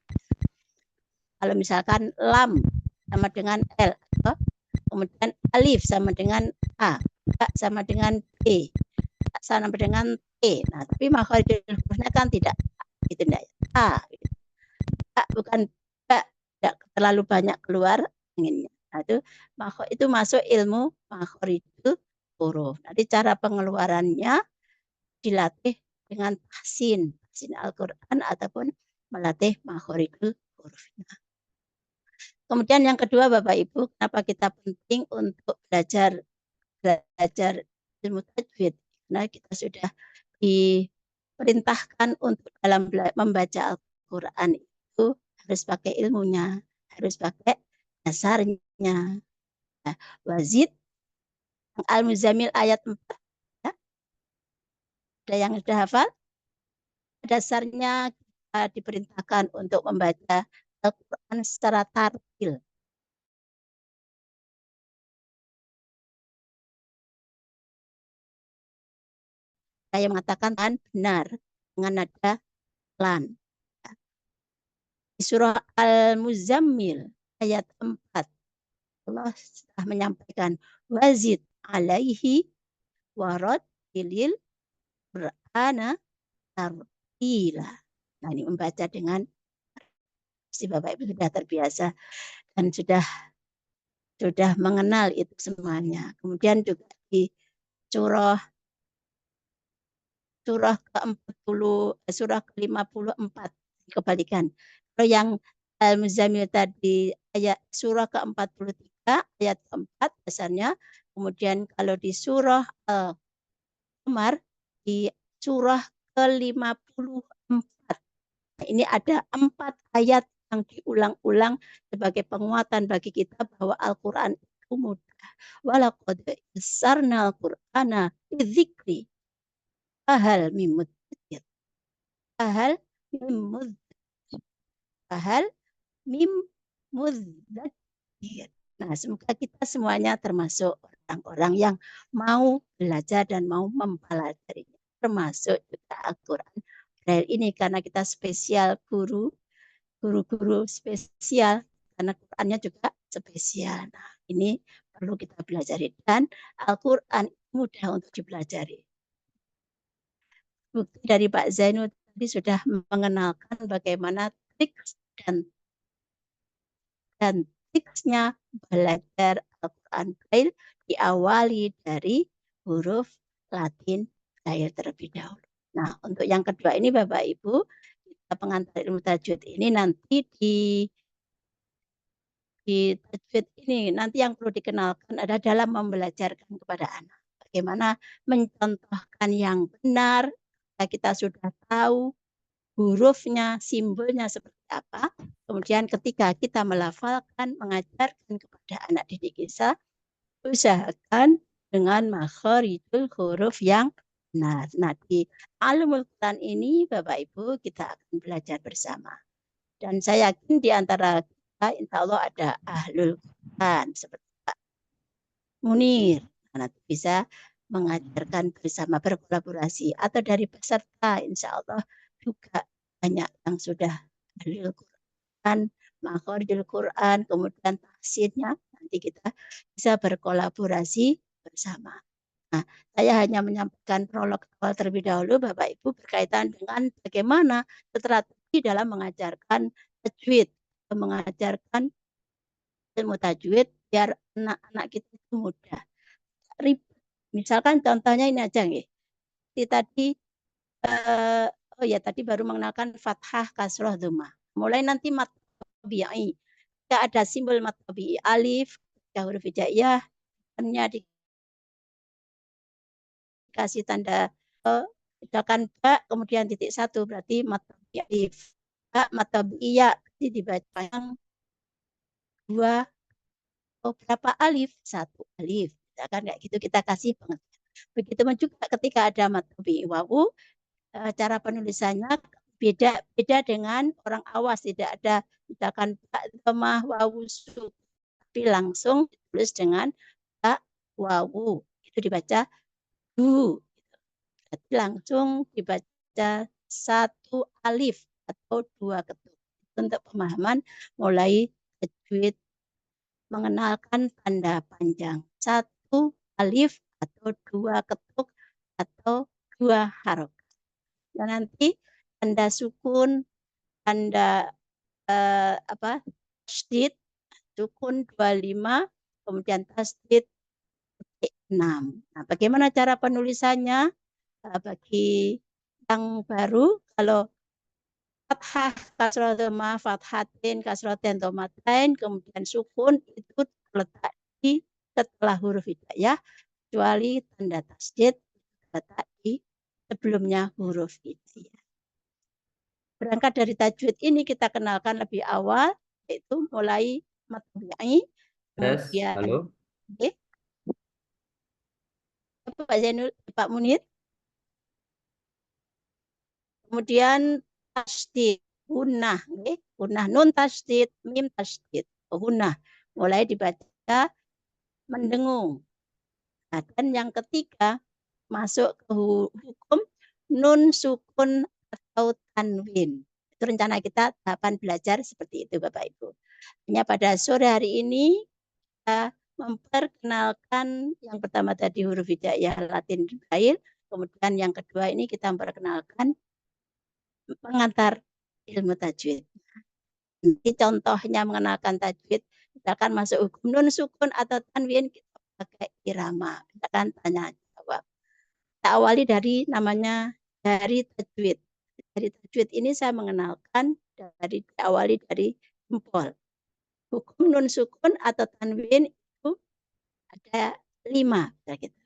Kalau misalkan lam sama dengan L, kemudian alif sama dengan A, sama dengan B, sama dengan T. Nah, tapi makhorijul hurufnya kan tidak gitu, enggak ya? A, bukan tidak terlalu banyak keluar anginnya. Nah, itu masuk ilmu makhorijul huruf. Nanti cara pengeluarannya dilatih dengan tahsin Al-Quran ataupun melatih makhorijul hurufnya. Kemudian yang kedua Bapak Ibu, kenapa kita penting untuk belajar ilmu tajwid? Karena kita sudah diperintahkan untuk dalam membaca Al-Quran itu harus pakai ilmunya, harus pakai dasarnya. Nah, wazid Al-Muzammil ayat 4. Ya. Ada yang sudah hafal? Dasarnya kita diperintahkan untuk membaca Al-Quran secara tartil. Saya mengatakan benar dengan nada lan. Di surah Al-Muzammil ayat 4, Allah sudah menyampaikan wazid alaihi warattilil Qur'ana tartila. Nah, ini membaca dengan si Bapak Ibu sudah terbiasa dan sudah mengenal itu semuanya. Kemudian juga di surah ke-54 kebalikan. Kalau yang Al-Muzammil tadi ayat surah ke-43 ayat ke-4 dasarnya. Kemudian kalau di surah Al-Qamar di surah ke-54. Nah, ini ada 4 ayat yang diulang-ulang sebagai penguatan bagi kita bahwa Al-Quran itu mudah. Walaqad yassarnal Qur'ana lidzikri fahal mim mudzakir. Fahal mim mudzakir. Nah, semoga kita semuanya termasuk orang-orang yang mau belajar dan mau mempelajarinya, termasuk juga Al-Quran Braille ini, karena kita spesial guru-guru spesial, karena Qurannya juga spesial. Nah, ini perlu kita pelajari dan Al-Quran mudah untuk dipelajari. Bukti dari Pak Zainul tadi sudah mengenalkan bagaimana trik dan triksnya belajar Al-Quran Braille, diawali dari huruf Latin Braille terlebih dahulu. Nah, untuk yang kedua ini Bapak Ibu, kita pengantar ilmu tajwid ini nanti di tajwid ini nanti yang perlu dikenalkan adalah dalam membelajarkan kepada anak. Bagaimana mencontohkan yang benar, kita sudah tahu hurufnya, simbolnya seperti apa. Kemudian ketika kita melafalkan, mengajarkan kepada anak didik kita, usahakan dengan makhorijul huruf yang benar. Nah, di Ta'allumul Quran ini Bapak Ibu kita akan belajar bersama. Dan saya yakin di antara maka insya Allah ada ahlul Quran seperti Pak Munir. Nanti bisa mengajarkan bersama berkolaborasi, atau dari peserta insya Allah juga banyak yang sudah ahlul Quran, makhorijul Quran, kemudian tafsirnya, nanti kita bisa berkolaborasi bersama. Nah, saya hanya menyampaikan prolog awal terlebih dahulu, Bapak Ibu, berkaitan dengan bagaimana strategi dalam mengajarkan tajwid, mengajarkan ilmu tajwid biar anak-anak kita itu mudah. Misalkan contohnya ini aja nih. Tadi oh ya, tadi baru mengenalkan fathah, kasroh, dhammah. Mulai nanti mat tabi'i. Jika ada simbol mat tabi'i alif, huruf hijaiyah, dikasih tanda misalkan ba, kemudian titik 1 berarti mat tabi'i alif. Ba, mat tabi'i ya, jadi dibaca yang 2, oh berapa alif? 1 alif. Misalkan kayak gitu kita kasih pengertian. Begitu juga ketika ada mat tabi'i wawu, cara penulisannya beda dengan orang awas, tidak ada misalkan ba, dhammah, wawu, su, tapi langsung ditulis dengan ba, wawu, itu dibaca du, berarti langsung dibaca 1 alif atau 2 ketuk. Untuk pemahaman mulai tajwid mengenalkan tanda panjang, 1 alif atau 2 ketuk atau 2 harokat. Dan nanti tanda sukun, tanda tasdid, sukun 25, kemudian tasdid 6. Nah, bagaimana cara penulisannya? Bagi yang baru, kalau fathah, kasroh, dhammah, fathatin, kasrotin, dhammatain, kemudian sukun itu terletak di setelah huruf hijaiyah, kecuali tanda tasdid terletak di sebelumnya huruf hijaiyah. Berangkat dari tajwid ini kita kenalkan lebih awal, yaitu mulai mat tabi'i, kemudian halo. Pak Zainul, Pak Munir, kemudian tasdid, gunnah, gunnah nun tasdid, mim tasdid, gunnah, mulai dibaca mendengung. Nah, dan yang ketiga masuk ke hukum nun sukun atau tanwin. Itu rencana kita tahapan belajar seperti itu Bapak Ibu. Hanya pada sore hari ini kita memperkenalkan yang pertama tadi huruf hijaiyah Latin Braille, kemudian yang kedua ini kita memperkenalkan pengantar ilmu tajwid. Ini contohnya mengenalkan tajwid, misalkan masuk hukum nun sukun atau tanwin kita pakai irama, misalkan tanya jawab. Kita awali dari namanya dari tajwid. Dari tajwid ini saya mengenalkan dari diawali dari jempol. Hukum nun sukun atau tanwin itu ada 5. Gitu.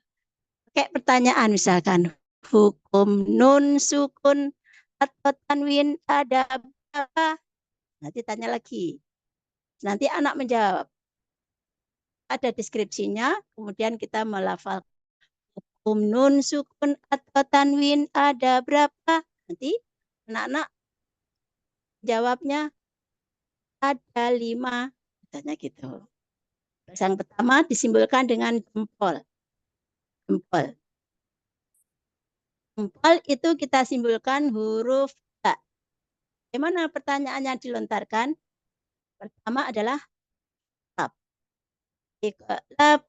Kayak pertanyaan misalkan hukum nun sukun atau tanwin ada berapa? Nanti tanya lagi. Nanti anak menjawab. Ada deskripsinya, kemudian kita melafal hukum nun sukun atau tanwin ada berapa? Nanti anak-anak jawabnya ada 5, misalnya gitu. Yang pertama disimbolkan dengan jempol. Jempol. Jempol itu kita simbolkan huruf ba. Bagaimana pertanyaannya dilontarkan? Pertama adalah lab. Lab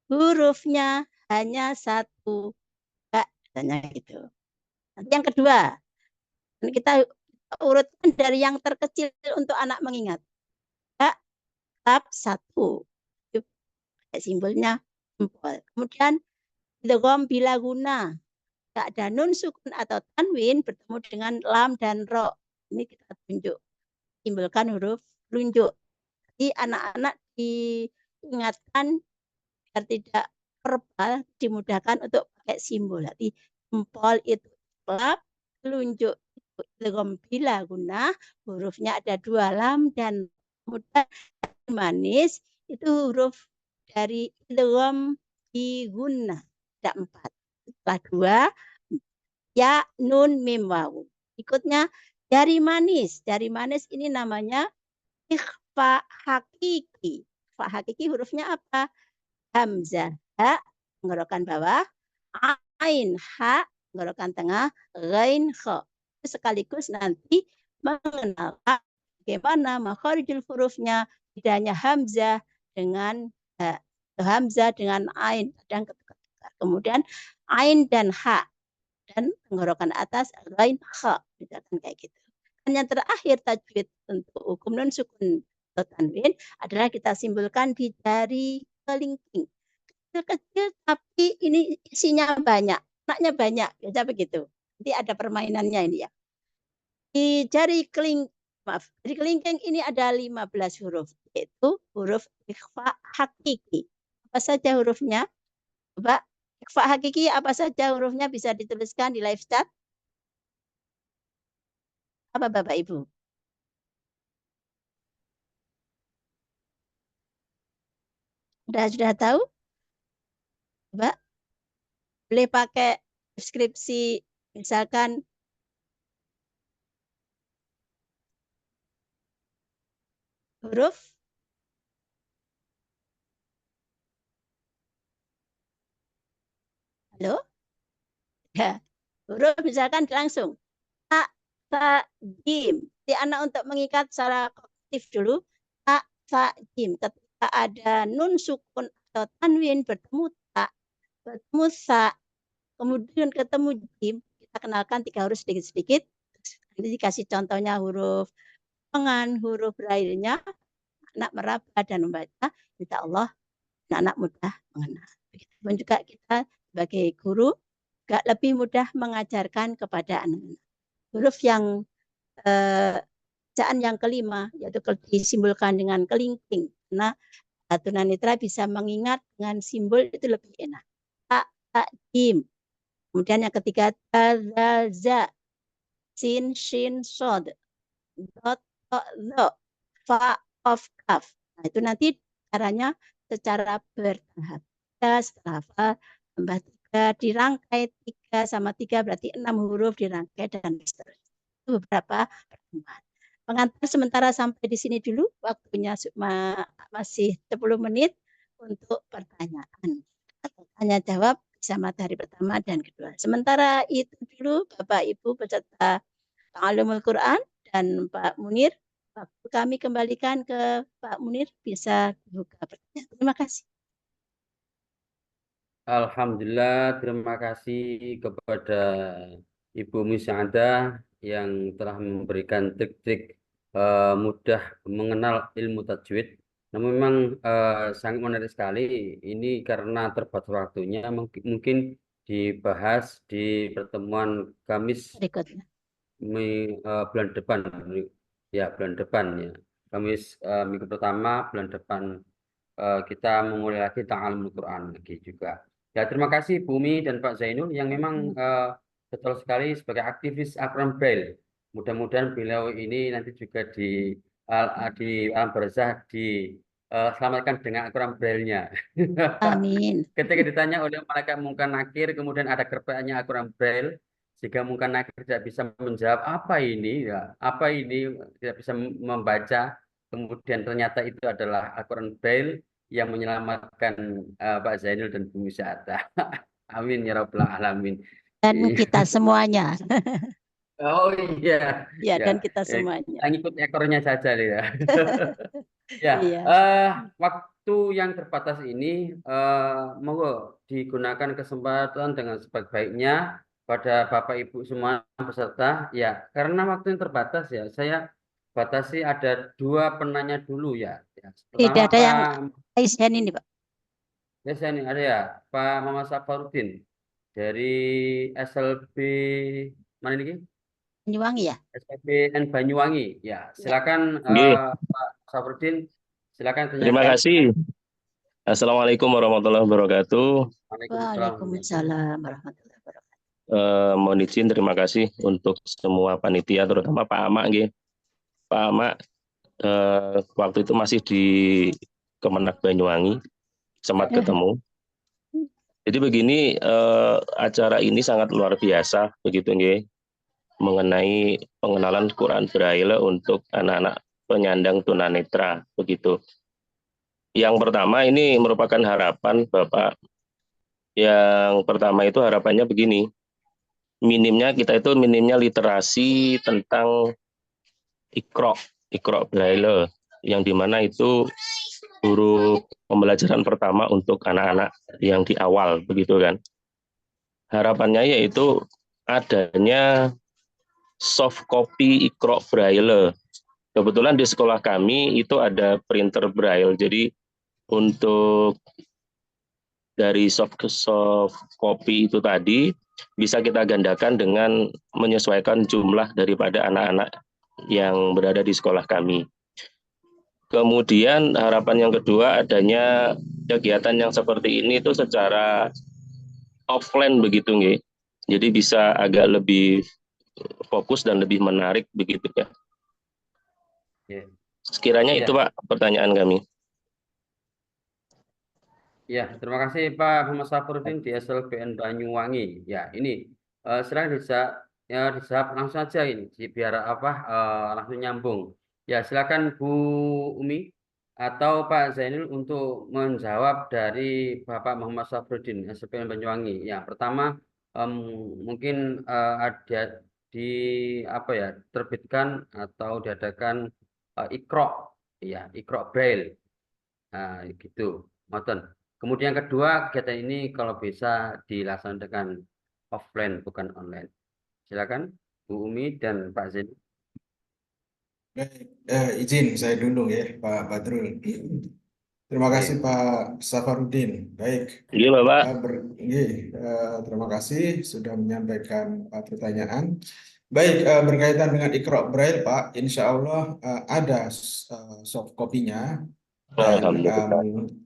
hurufnya hanya 1 ba, misalnya gitu. Nanti yang kedua, kita urutkan dari yang terkecil untuk anak mengingat. Ba, lab 1. Simbolnya jempol. Kemudian idgham bila guna. Tidak ada nun sukun atau tanwin bertemu dengan lam dan ro. Ini kita tunjuk. Simbolkan huruf runjuk. Jadi anak-anak diingatkan biar tidak verbal, dimudahkan untuk pakai simbol. Jadi jempol itu lab, telunjuk itu idgham bila guna, hurufnya ada 2 lam dan kemudian manis itu huruf dari idgham di guna, ada 4. Setelah 2 ya nun mim wawu. Ikutnya jari manis. Jari manis ini namanya ikhfa. Ikhfa hakiki. Ikhfa hakiki hurufnya apa? Hamzah, ha, tenggorokan bawah, ain, ha, tenggorokan tengah, ghain, kha. Sekaligus nanti mengenalkan bagaimana makharijul hurufnya, bedanya hamzah dengan ha, hamzah dengan ain, kadang ketukar-tukar. Kemudian ain dan ha dan tenggorokan atas ghain, kha, misalkan kayak gitu. Dan yang terakhir tajwid untuk hukum nun sukun atau tanwin adalah kita simbolkan di jari kelingking. Kecil tapi ini isinya banyak, anaknya banyak, biasa begitu. Nanti ada permainannya ini ya. Di jari kelingking ini ada 15 huruf, yaitu huruf ikhfa hakiki. Apa saja hurufnya? Coba ikhfa hakiki apa saja hurufnya bisa dituliskan di live chat? Apa Bapak Ibu? Sudah tahu? Coba boleh pakai deskripsi misalkan huruf halo ya huruf misalkan langsung ta fa jim. Jadi anak untuk mengikat secara kognitif dulu ta fa jim. Ketika ada nun sukun atau tanwin bertemu ta bertemu sa kemudian ketemu jim, kita kenalkan 3 huruf sedikit-sedikit. Nanti dikasih contohnya huruf pengan, huruf braillenya, anak meraba dan membaca, insya Allah anak-anak mudah mengenal. Begitupun juga kita sebagai guru juga lebih mudah mengajarkan kepada anak-anak. Huruf yang bacaan yang kelima yaitu disimbolkan dengan kelingking, karena tunanetra bisa mengingat dengan simbol itu lebih enak. Ta, ta, jim. Kemudian yang ketiga ta, za, za, sin, shin, sod, dot, to, lo, fa, of, kaf. Nah itu nanti caranya secara bertahap. Setelah fa tambah 3 dirangkai 3 sama 3 berarti 6 huruf dirangkai dan seterusnya. Itu beberapa pertemuan. Pengantar sementara sampai di sini dulu, waktunya masih 10 menit untuk pertanyaan. Tanya jawab bisa matahari pertama dan kedua. Sementara itu dulu Bapak Ibu peserta Ta'allumul Quran dan Pak Munir, waktu kami kembalikan ke Pak Munir, bisa buka pertanyaan. Terima kasih. Alhamdulillah, terima kasih kepada Ibu Musyadah yang telah memberikan trik-trik mudah mengenal ilmu tajwid. Nah, memang sangat menarik sekali. Ini karena terbatas waktunya, mungkin dibahas di pertemuan Kamis Berikutnya. Bulan depan. Ya, bulan depan ya. Kamis minggu pertama bulan depan kita memulai lagi Ta'allumul Quran lagi juga. Ya, terima kasih Bumi dan Pak Zainul yang memang betul sekali sebagai aktivis Al-Quran Braille. Mudah-mudahan beliau ini nanti juga di alam barzah diselamatkan dengan Al-Quran Braille-nya. Amin. Ketika ditanya oleh malaikat Munkar Nakir, kemudian ada kerpeknya Al-Quran Braille, jika Munkar Nakir tidak bisa menjawab apa ini, ya, apa ini, tidak bisa membaca, kemudian ternyata itu adalah Al-Quran Braille yang menyelamatkan Pak Zainul dan Bu Musyadah. Amin ya rabbal alamin. Dan kita semuanya. Oh iya. Ya, dan kita semuanya. Kita ngikut ekornya saja ya. Ya, Iya. waktu yang terbatas ini monggo digunakan kesempatan dengan sebaik-baiknya pada Bapak Ibu semua peserta. Ya, karena waktu yang terbatas ya, saya batasi ada 2 penanya dulu ya. Tidak ada yang Aisyan ini, Pak. Ya, saya ini ada ya, Pak Muhammad Safarudin dari SLB mana ini? Banyuwangi ya? SLBN Banyuwangi. Ya, silakan Pak Safarudin, silakan tanyakan. Terima kasih. Assalamualaikum warahmatullahi wabarakatuh. Waalaikumsalam warahmatullahi wabarakatuh. Mohon izin terima kasih untuk semua panitia, terutama Pak Amak. Pak Amak waktu itu masih di Kemenak Banyuwangi, sempat ketemu. Jadi begini, acara ini sangat luar biasa begitu nggih, mengenai pengenalan Quran Braille untuk anak-anak penyandang tunanetra begitu. Yang pertama ini merupakan harapan Bapak. Yang pertama itu harapannya begini, minimnya literasi tentang Iqra Braille, yang dimana itu huruf pembelajaran pertama untuk anak-anak yang di awal begitu kan. Harapannya yaitu adanya soft copy Iqra Braille. Kebetulan di sekolah kami itu ada printer Braille, jadi untuk dari soft copy itu tadi bisa kita gandakan dengan menyesuaikan jumlah daripada anak-anak yang berada di sekolah kami. Kemudian harapan yang kedua adanya kegiatan yang seperti ini itu secara offline begitu nggih. Jadi bisa agak lebih fokus dan lebih menarik begitu ya. Sekiranya itu Pak pertanyaan kami. Ya, terima kasih Pak Muhammad Safarudin di SLBN Banyuwangi. Ya, ini silakan dijawab langsung saja ini, biar langsung nyambung. Ya, silakan Bu Umi atau Pak Zainul untuk menjawab dari Bapak Muhammad Safarudin SLBN Banyuwangi. Ya, pertama mungkin ada terbitkan atau diadakan Iqra Braille. Nah, gitu. Ngoten. Kemudian kedua, kegiatan ini kalau bisa dilaksanakan offline bukan online. Silakan Bu Umi dan Pak Zain. Izin saya dulu ya Pak Badrul. Terima kasih Pak Safarudin. Baik. Iya Bapak. Terima kasih sudah menyampaikan pertanyaan. Baik, berkaitan dengan Iqra Braille Pak, insya Allah ada soft copy-nya. Dan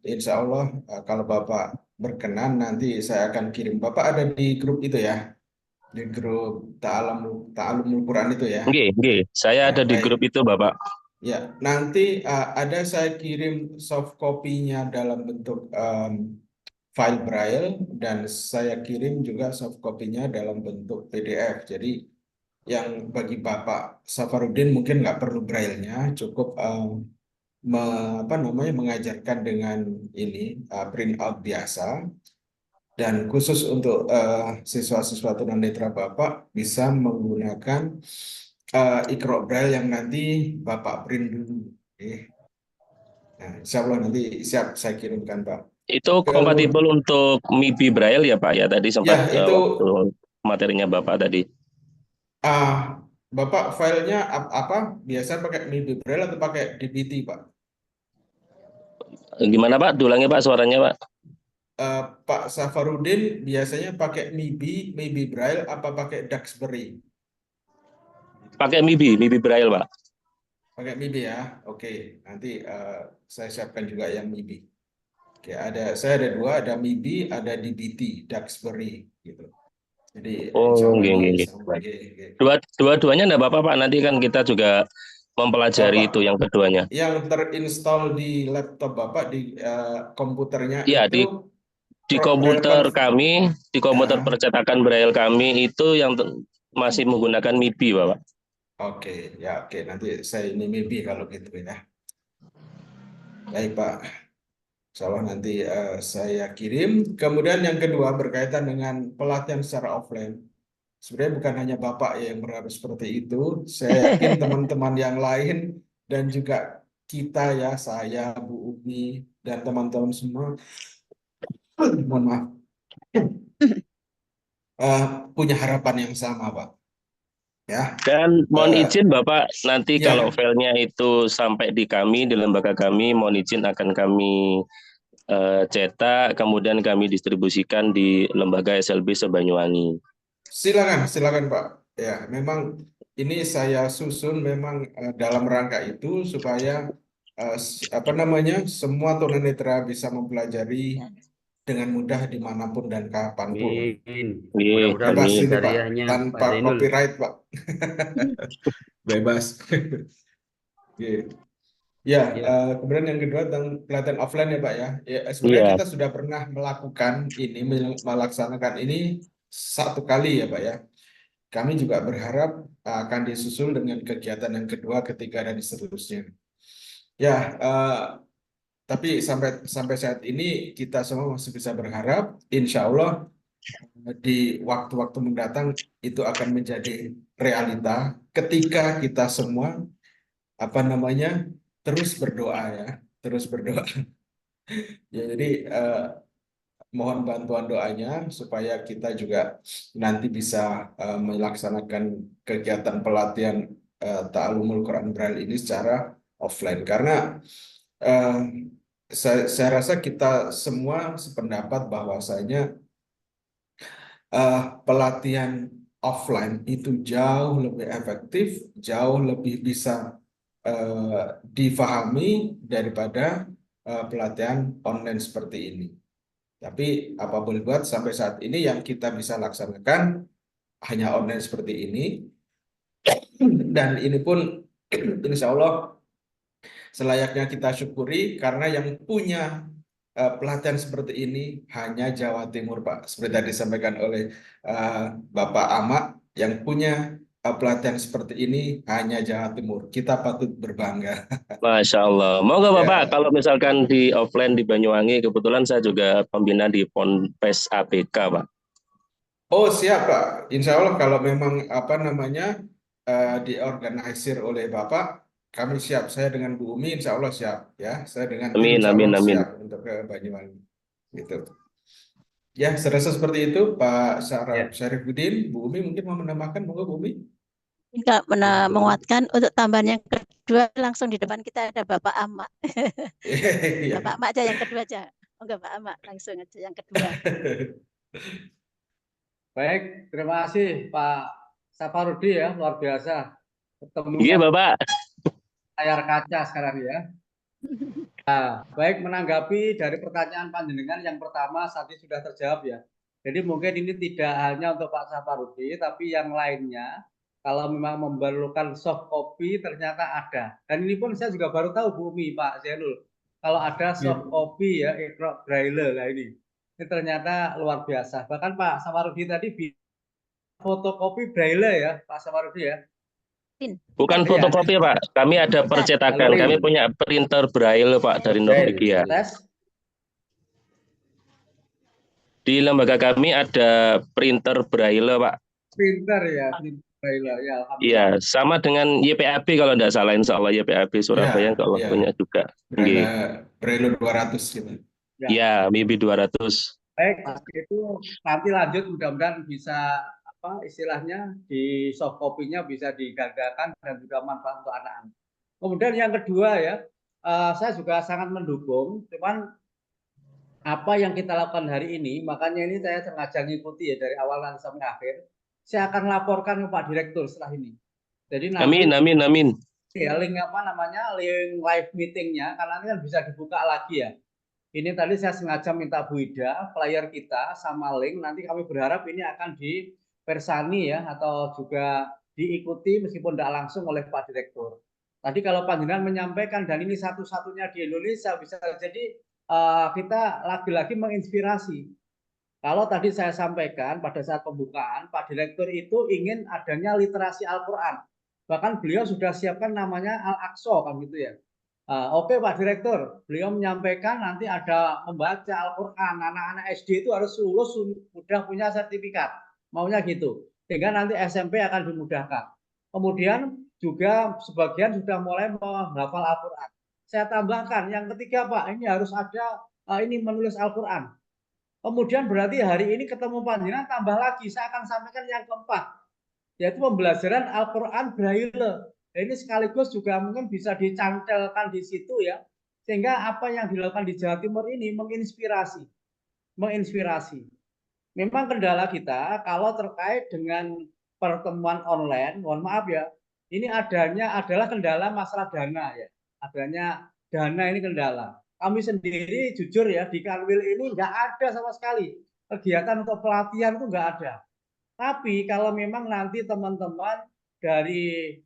insya Allah kalau Bapak berkenan nanti saya akan kirim. Bapak ada di grup itu ya, di grup Ta'alumul Quran itu ya. Nggih, saya ada di grup itu Bapak. Ya, nanti ada saya kirim soft copy-nya dalam bentuk file Braille dan saya kirim juga soft copy-nya dalam bentuk PDF. Jadi yang bagi Bapak Safarudin mungkin nggak perlu Braille-nya, cukup mengajarkan dengan ini print out biasa, dan khusus untuk siswa-siswa tunanetra Bapak bisa menggunakan Iqra Braille yang nanti Bapak print dulu. Nah, insya Allah nanti siap saya kirimkan Pak. Itu kompatibel untuk MIBI Braille ya Pak ya, tadi sempat waktu materinya Bapak tadi. Bapak filenya apa? Biasa pakai MIBI Braille atau pakai DPT, Pak? Gimana Pak? Dulangnya Pak suaranya Pak. Pak Safarudin biasanya pakai MIBI Braille apa pakai Duxbury? Pakai MIBI Braille Pak. Pakai MIBI ya. Oke, nanti saya siapkan juga yang MIBI. Oke, saya ada dua, ada MIBI, ada DPT, Duxbury gitu. Jadi dua-duanya enggak apa-apa Pak, nanti kan kita juga mempelajari itu yang keduanya. Yang terinstall di laptop Bapak di komputernya ya, itu di komputer kami, di komputer percetakan Braille kami itu yang masih menggunakan MIBI Bapak. Oke, nanti saya ini MIBI kalau gitu ya. Baik Pak. Insyaallah nanti saya kirim. Kemudian yang kedua berkaitan dengan pelatihan secara offline. Sebenarnya bukan hanya Bapak yang berharap seperti itu. Saya yakin teman-teman yang lain dan juga kita ya, saya, Bu Umi, dan teman-teman semua, mohon maaf, punya harapan yang sama Pak. Ya. Dan mohon izin Bapak, nanti kalau filenya itu sampai di kami, di lembaga kami, mohon izin akan kami cetak, kemudian kami distribusikan di lembaga SLB Sebanyuwangi. Silakan Pak. Ya, memang ini saya susun memang dalam rangka itu supaya semua tunanetra bisa mempelajari dengan mudah dimanapun dan kapanpun. Mudah-mudahan Bebas ini Pak, karyanya tanpa Pak Zainul. copyright Pak. Bebas. Ya, kemudian yang kedua tentang pelatihan offline ya Pak ya. Sebenarnya kita sudah pernah melakukan ini, melaksanakan ini satu kali ya Pak ya. kami juga berharap akan disusul dengan kegiatan yang kedua, ketiga, dan seterusnya. Ya, tapi sampai saat ini kita semua masih bisa berharap, insya Allah di waktu-waktu mendatang itu akan menjadi realita ketika kita semua terus berdoa ya, terus berdoa. Ya, jadi mohon bantuan doanya supaya kita juga nanti bisa melaksanakan kegiatan pelatihan Ta'alumul Quran Braille ini secara offline, karena saya rasa kita semua sependapat bahwasanya pelatihan offline itu jauh lebih efektif, jauh lebih bisa difahami daripada pelatihan online seperti ini. Tapi apa boleh buat, sampai saat ini yang kita bisa laksanakan hanya online seperti ini. Dan ini pun insya Allah selayaknya kita syukuri, karena yang punya pelatihan seperti ini hanya Jawa Timur, Pak. Seperti tadi disampaikan oleh Bapak Ahmad, yang punya pelatihan seperti ini hanya Jawa Timur. Kita patut berbangga. Masya Allah. Mau nggak Ya. Bapak, kalau misalkan di offline di Banyuwangi, kebetulan saya juga pembina di Ponpes ABK, Pak. Oh, siap, Pak. Insya Allah kalau memang diorganisir oleh Bapak, kami siap. Saya dengan Bu Umi insya Allah siap ya. Saya dengan tim Amin, insya amin, Allah amin. siap untuk ke Banyuwangi. Gitu. Ya, serasa seperti itu Pak Syarifuddin. Bu Umi mungkin mau menambahkan, monggo Bu Umi. Enggak menguatkan untuk tambahan yang kedua, langsung di depan kita ada Bapak Ahmad. Bapak Ahmad aja yang kedua aja. Enggak, Pak Ahmad langsung aja yang kedua. Baik, terima kasih Pak Saparudi ya, luar biasa. Ketemu Iya, Bapak. layar kaca sekarang ya. Nah, baik, menanggapi dari pertanyaan panjenengan yang pertama tadi sudah terjawab ya. Jadi mungkin ini tidak hanya untuk Pak Saparudi, tapi yang lainnya kalau memang memerlukan soft copy ternyata ada. Dan ini pun saya juga baru tahu Bu Umi, Pak Zainul, kalau ada soft copy ya Iqra Braille lah ini. Ini ternyata luar biasa. Bahkan Pak Saparudi tadi fotokopi Braille ya, Pak Saparudi ya. Bukan fotokopi, Pak. Kami ada percetakan. Kami punya printer Braille, Pak, dari Norwegia. Di lembaga kami ada printer Braille, Pak. Printer ya, printer Braille ya. Iya, sama dengan YPAB kalau tidak salah, insya Allah YPAB Surabaya kalau punya juga. Braille 200 gitu. Iya, MIBI 200. Baik, itu nanti lanjut, mudah-mudahan bisa istilahnya di soft copy-nya bisa digagakan dan juga manfaat untuk anak-anak. Kemudian yang kedua ya, saya juga sangat mendukung, cuman apa yang kita lakukan hari ini, makanya ini saya sengaja ngikuti ya dari awal sampai akhir. Saya akan laporkan ke Pak Direktur setelah ini. Jadi nanti Amin. Ya, link link live meetingnya, karena ini kan bisa dibuka lagi ya. Ini tadi saya sengaja minta Bu Ida, player kita sama link, nanti kami berharap ini akan dipersani ya, atau juga diikuti meskipun tidak langsung oleh Pak Direktur. Tadi kalau panjenengan menyampaikan, dan ini satu-satunya di Indonesia, bisa jadi kita lagi-lagi menginspirasi. Kalau tadi saya sampaikan pada saat pembukaan, Pak Direktur itu ingin adanya literasi Al-Quran. Bahkan beliau sudah siapkan namanya Al-Aqsa kan gitu ya. Oke Pak Direktur, beliau menyampaikan nanti ada membaca Al-Quran, anak-anak SD itu harus lulus sudah punya sertifikat, maunya gitu, sehingga nanti SMP akan dimudahkan. Kemudian juga sebagian sudah mulai menghafal Al-Quran. Saya tambahkan yang ketiga Pak, ini harus ada ini menulis Al-Quran. Kemudian berarti hari ini ketemu panjenengan tambah lagi, saya akan sampaikan yang keempat, yaitu pembelajaran Al-Quran Braille. Ini sekaligus juga mungkin bisa dicantelkan di situ ya, sehingga apa yang dilakukan di Jawa Timur ini menginspirasi. Memang kendala kita kalau terkait dengan pertemuan online, mohon maaf ya, ini adalah kendala masalah dana ya, adanya dana ini kendala. Kami sendiri jujur ya di Kanwil ini nggak ada sama sekali kegiatan untuk pelatihan, itu nggak ada. Tapi kalau memang nanti teman-teman dari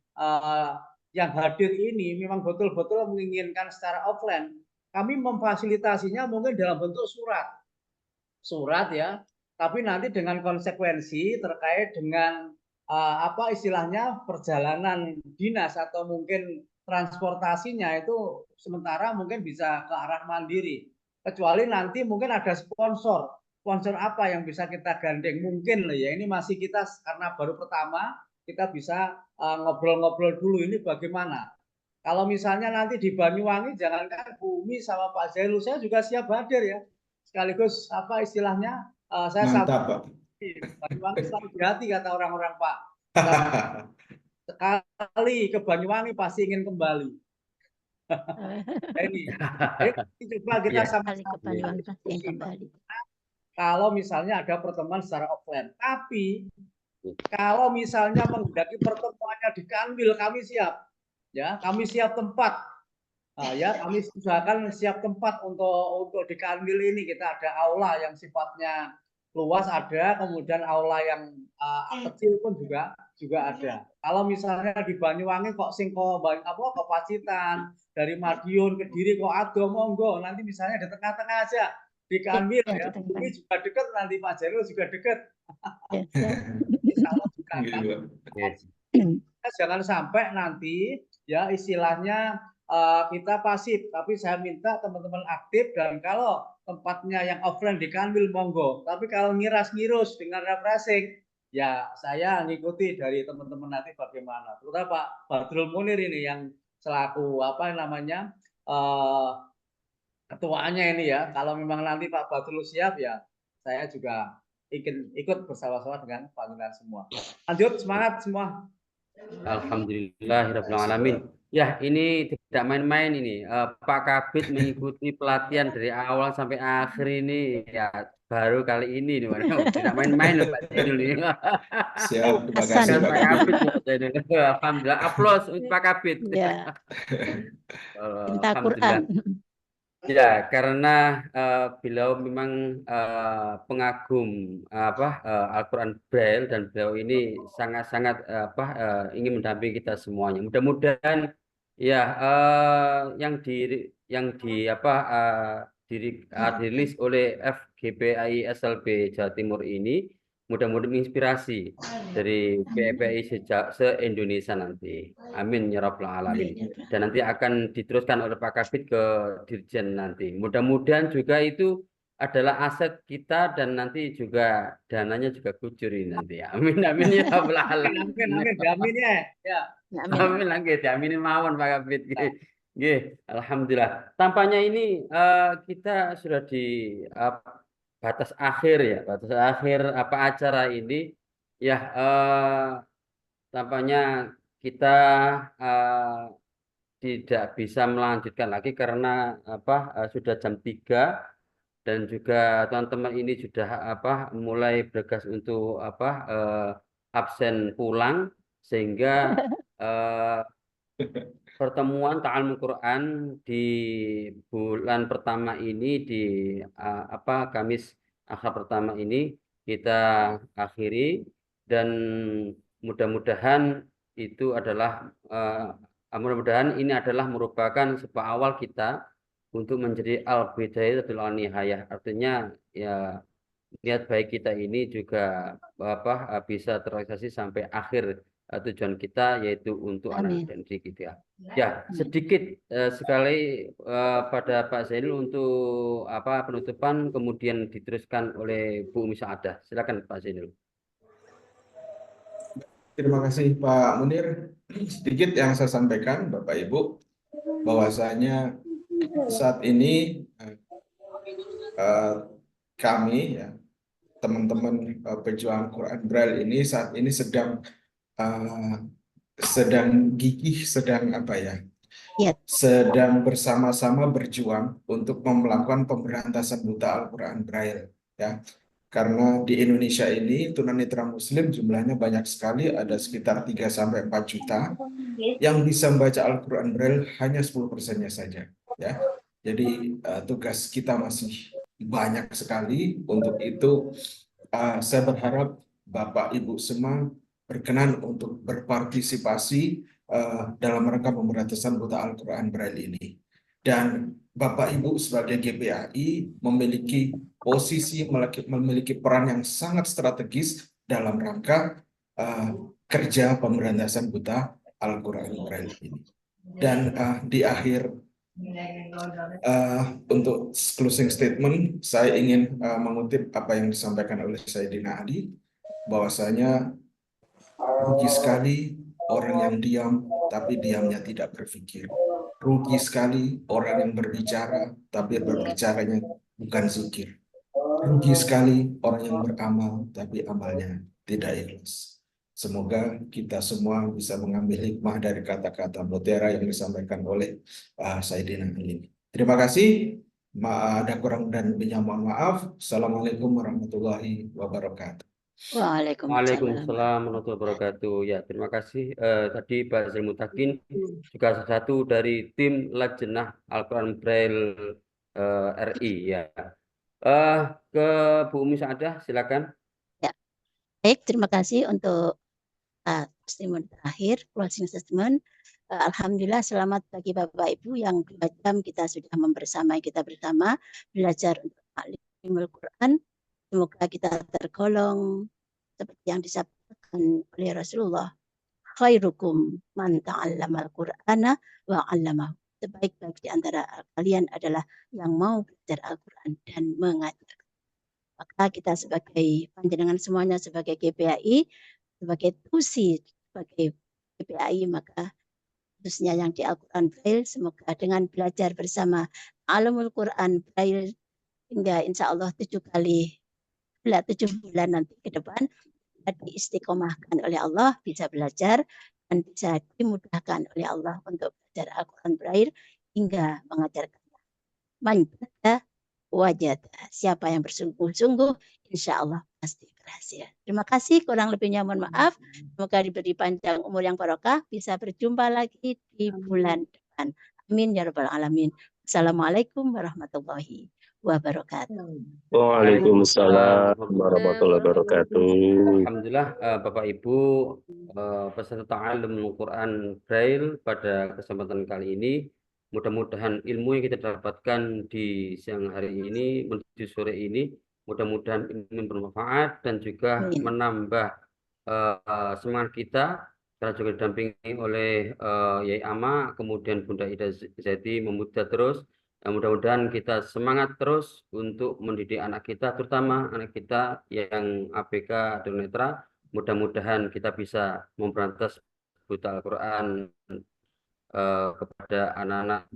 yang hadir ini memang betul-betul menginginkan secara offline, kami memfasilitasinya mungkin dalam bentuk surat ya, tapi nanti dengan konsekuensi terkait dengan apa istilahnya perjalanan dinas atau mungkin transportasinya itu sementara mungkin bisa ke arah mandiri. Kecuali nanti mungkin ada sponsor. Sponsor apa yang bisa kita gandeng? Mungkin loh ya, ini masih kita karena baru pertama, kita bisa ngobrol-ngobrol dulu ini bagaimana. Kalau misalnya nanti di Banyuwangi, jangankan Bumi sama Pak Zainul, saya juga siap hadir ya. Sekaligus apa istilahnya, saya Mantap, Pak. Banyuwangi selalu di hati kata orang-orang, Pak. Sekali ke Banyuwangi pasti ingin kembali. Ini coba kita sama-sama kembali. kalau misalnya ada pertemuan secara offline. Tapi kalau misalnya menghendaki pertemuannya di Kanwil, kami siap. Ya, kami siap tempat. Ya, kami usahakan siap tempat untuk di Kanwil ini. Kita ada aula yang sifatnya luas ada, kemudian aula yang kecil pun juga ada. Kalau misalnya di Banyuwangi kok ke Pacitan, dari Madiun ke Kediri kok ada, monggo nanti misalnya di tengah-tengah aja di Kanwil ya. Ini juga dekat, nanti Pak Zainul juga dekat. Insya Allah juga kan. Jangan sampai nanti ya istilahnya kita pasif, tapi saya minta teman-teman aktif, dan kalau tempatnya yang offline di Kanwil monggo, tapi kalau ngiras-ngirus dengan refreshing ya saya ngikuti dari teman-teman nanti bagaimana. Terutama Pak Badrul Munir ini yang selaku apa namanya ketuanya ini ya. Kalau memang nanti Pak Badrul siap ya saya juga ikut bersama-sama dengan panggilan semua. Lanjut, semangat semua. Alhamdulillahirabbil alamin. Ya, ini tidak main-main ini. Pak Kabid mengikuti pelatihan dari awal sampai akhir ini ya baru kali ini nih, tidak main-main loh Pak Zainul ini. Siap, terima kasih Pak Kabid. Alhamdulillah, aplaus untuk Pak Kabid. Ya. Alhamdulillah. Ya, karena beliau memang pengagum Al-Quran Braille, dan beliau ini sangat-sangat ingin mendampingi kita semuanya. Mudah-mudahan ya yang dirilis oleh FGPAI SLB Jawa Timur ini mudah-mudahan menginspirasi dari PPI se-Indonesia nanti. Amin ya rabbal alamin. Dan nanti akan diteruskan oleh Pak Kabid ke Dirjen nanti. Mudah-mudahan juga itu adalah aset kita, dan nanti juga dananya juga kucur ini nanti. Amin amin ya rabbal alamin. Amin diamin ya. Ya. Amin lagi diaminin mawon Pak Kabid. Nggih, alhamdulillah. Tampaknya ini kita sudah di batas akhir apa acara ini ya. Tampaknya kita tidak bisa melanjutkan lagi karena sudah jam 3, dan juga teman-teman ini sudah mulai bergegas untuk absen pulang, sehingga pertemuan Ta'allumul Quran di bulan pertama ini, di Kamis akhir pertama ini kita akhiri, dan mudah-mudahan itu adalah mudah-mudahan ini adalah merupakan sebuah awal kita untuk menjadi al-bidayatul nihayah. Artinya ya niat baik kita ini juga bisa terrealisasi sampai akhir tujuan kita, yaitu untuk anak dan diri kita. Ya, sedikit sekali pada Pak Zainul untuk penutupan, kemudian diteruskan oleh Bu Umi Saadah. Silakan Pak Zainul. Terima kasih Pak Munir. Sedikit yang saya sampaikan Bapak Ibu, bahwasanya saat ini kami ya, teman-teman pejuang Quran Braille ini saat ini sedang gigih, sedang bersama-sama berjuang untuk melakukan pemberantasan buta Al-Quran Braille ya. Karena di Indonesia ini tunanetra Muslim jumlahnya banyak sekali, ada sekitar 3-4 juta yang bisa membaca Al-Quran Braille, hanya 10%-nya saja ya. Jadi tugas kita masih banyak sekali. Untuk itu saya berharap Bapak Ibu semua berkenan untuk berpartisipasi dalam rangka pemberantasan buta Al-Quran Braille ini. Dan Bapak Ibu sebagai GPAI memiliki posisi, memiliki peran yang sangat strategis dalam rangka kerja pemberantasan buta Al-Quran Braille ini. Dan di akhir untuk closing statement, saya ingin mengutip apa yang disampaikan oleh Sayyidina Ali, bahwasanya rugi sekali orang yang diam, tapi diamnya tidak berpikir. Rugi sekali orang yang berbicara, tapi berbicaranya bukan zikir. Rugi sekali orang yang beramal, tapi amalnya tidak ikhlas. Semoga kita semua bisa mengambil hikmah dari kata-kata mutiara yang disampaikan oleh Sayyidina Ali. Terima kasih. Ada kurang dan lebihnya mohon maaf. Assalamualaikum warahmatullahi wabarakatuh. Waalaikumsalam. Waalaikumsalam warahmatullahi wabarakatuh. Ya, terima kasih. Tadi Pak Zainul Mutakin juga salah satu dari tim Lajnah Al-Quran Braille RI ya. Ke Bu Umi Saadah, silakan. Ya, baik. Terima kasih untuk statement terakhir, closing statement. Alhamdulillah, selamat bagi Bapak Ibu yang 2 jam kita sudah kita bersama belajar untuk Ta'limul Quran. Semoga kita tergolong seperti yang disampaikan oleh Rasulullah, khairukum man ta'allamal Qur'ana wa 'allamahu. Sebaik-baik di antara kalian adalah yang mau belajar Al-Quran dan mengajar. Maka kita sebagai panjenengan semuanya sebagai GPAI, sebagai TUSI, sebagai GPAI, maka khususnya yang di Al-Quran Braille, semoga dengan belajar bersama Alamul Quran Braille hingga insya Allah 7 bulan nanti ke depan diistiqomahkan oleh Allah, bisa belajar dan bisa dimudahkan oleh Allah untuk belajar Al-Quran Braille hingga mengajarkannya. Man bada wajada, siapa yang bersungguh-sungguh insya Allah pasti berhasil. Terima kasih, kurang lebihnya mohon maaf. Semoga diberi panjang umur yang barokah, bisa berjumpa lagi di bulan depan. Amin ya rabbal alamin. Assalamualaikum warahmatullahi wabarakatuh. Waalaikumsalam warahmatullahi wabarakatuh. Alhamdulillah, Bapak Ibu peserta Ta'allumul Quran Braille pada kesempatan kali ini, mudah-mudahan ilmu yang kita dapatkan di siang hari ini menuju sore ini mudah-mudahan ini bermanfaat dan juga menambah semangat kita, karena juga didampingi oleh Yai Ama, kemudian Bunda Ida Zaidi memuja terus. Mudah-mudahan kita semangat terus untuk mendidik anak kita, terutama anak kita yang ABK dan netra. Mudah-mudahan kita bisa memberantas buta Al-Quran kepada anak-anak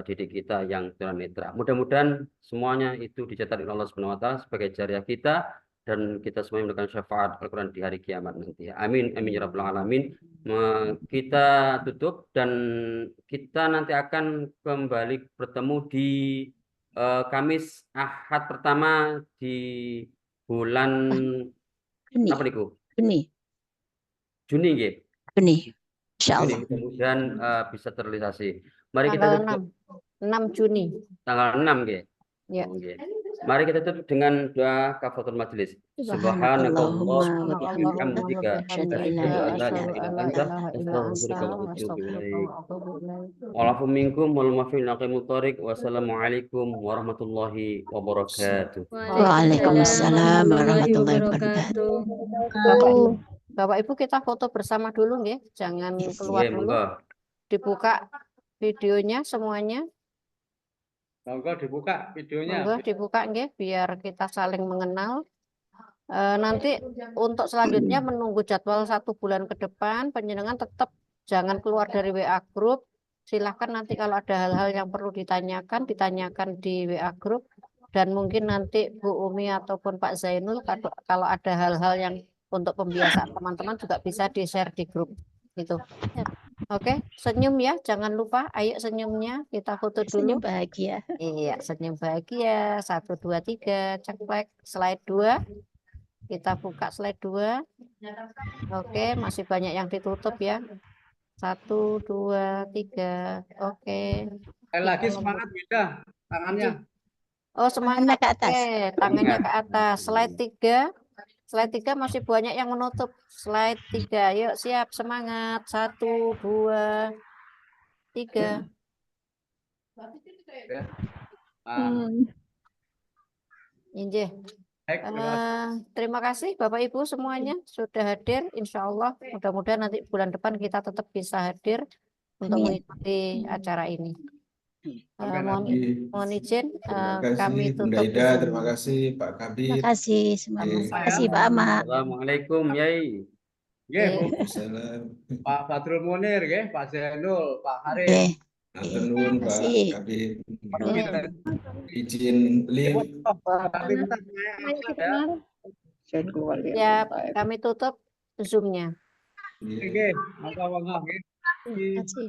didik kita yang tunanetra. Mudah-mudahan semuanya itu dicatat oleh Allah Subhanahu wa Ta'ala sebagai jariah kita, dan kita semua mendapatkan syafaat Al-Quran di hari kiamat nanti. Amin, amin ya rabbal alamin. Kita tutup dan kita nanti akan kembali bertemu di Kamis Ahad pertama di bulan apa nih, Juni nggih. Juni. Insyaallah. Mudah-mudahan bisa terrealisasi. Mari kita tutup 6 Juni. Tanggal 6 nggih. Ya. Mari kita tutup dengan doa kafaratul majelis. Subhanakallahumma wa bihamdika asyhadu an la ilaha illa anta astaghfiruka wa atubu ilaik. Wa'alafu minkum wal mafil naqimut thariq. Wassalamualaikum warahmatullahi wabarakatuh. Waalaikumsalam warahmatullahi wabarakatuh. Bapak Ibu, kita foto bersama dulu nggih, jangan keluar dulu. Dibuka videonya semuanya. Monggo dibuka videonya. Monggo dibuka nggih, biar kita saling mengenal. Nanti untuk selanjutnya menunggu jadwal 1 bulan ke depan, panjenengan tetap jangan keluar dari WA Group. Silahkan nanti kalau ada hal-hal yang perlu ditanyakan di WA Group. Dan mungkin nanti Bu Umi ataupun Pak Zainul kalau ada hal-hal yang untuk pembiasaan teman-teman juga bisa di-share di grup itu. Oke, senyum ya, jangan lupa. Ayo senyumnya, kita foto dulu. Senyum bahagia. Iya, senyum bahagia. 1, 2, 3, ceklek. Slide 2. Kita buka slide 2. Oke, masih banyak yang ditutup ya. 1, 2, 3. Oke. Sekali lagi semangat beda tangannya. Oh, semangat ke atas. Oke, tangannya ke atas. Slide 3. Slide 3 masih banyak yang menutup. Slide 3. Yuk, siap, semangat. 1, 2, 3. Ya. Injih. Baik, terima kasih. Terima kasih Bapak Ibu semuanya sudah hadir. Insya Allah mudah-mudahan nanti bulan depan kita tetap bisa hadir untuk Amin. mengikuti acara ini. Sampai Mohon, nanti. mohon izin Terima kami kasih Bunda tutup di Ida, sini. terima kasih Pak Terima Kabir. kasih semuanya. Oke. Terima kasih Pak Ama. Assalamualaikum, Yai. Nggih, Bu. Waalaikumsalam. Pak Badrul Munir, nggih, Pak Zainul, Pak Haris. Oke. Matur nuwun Terima Pak kasih. Kabir. Hmm. Izin live. Ya, kami tutup Zoom-nya. Nggih, monggo-monggo nggih. Terima kasih.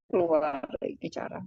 Keluar bicara.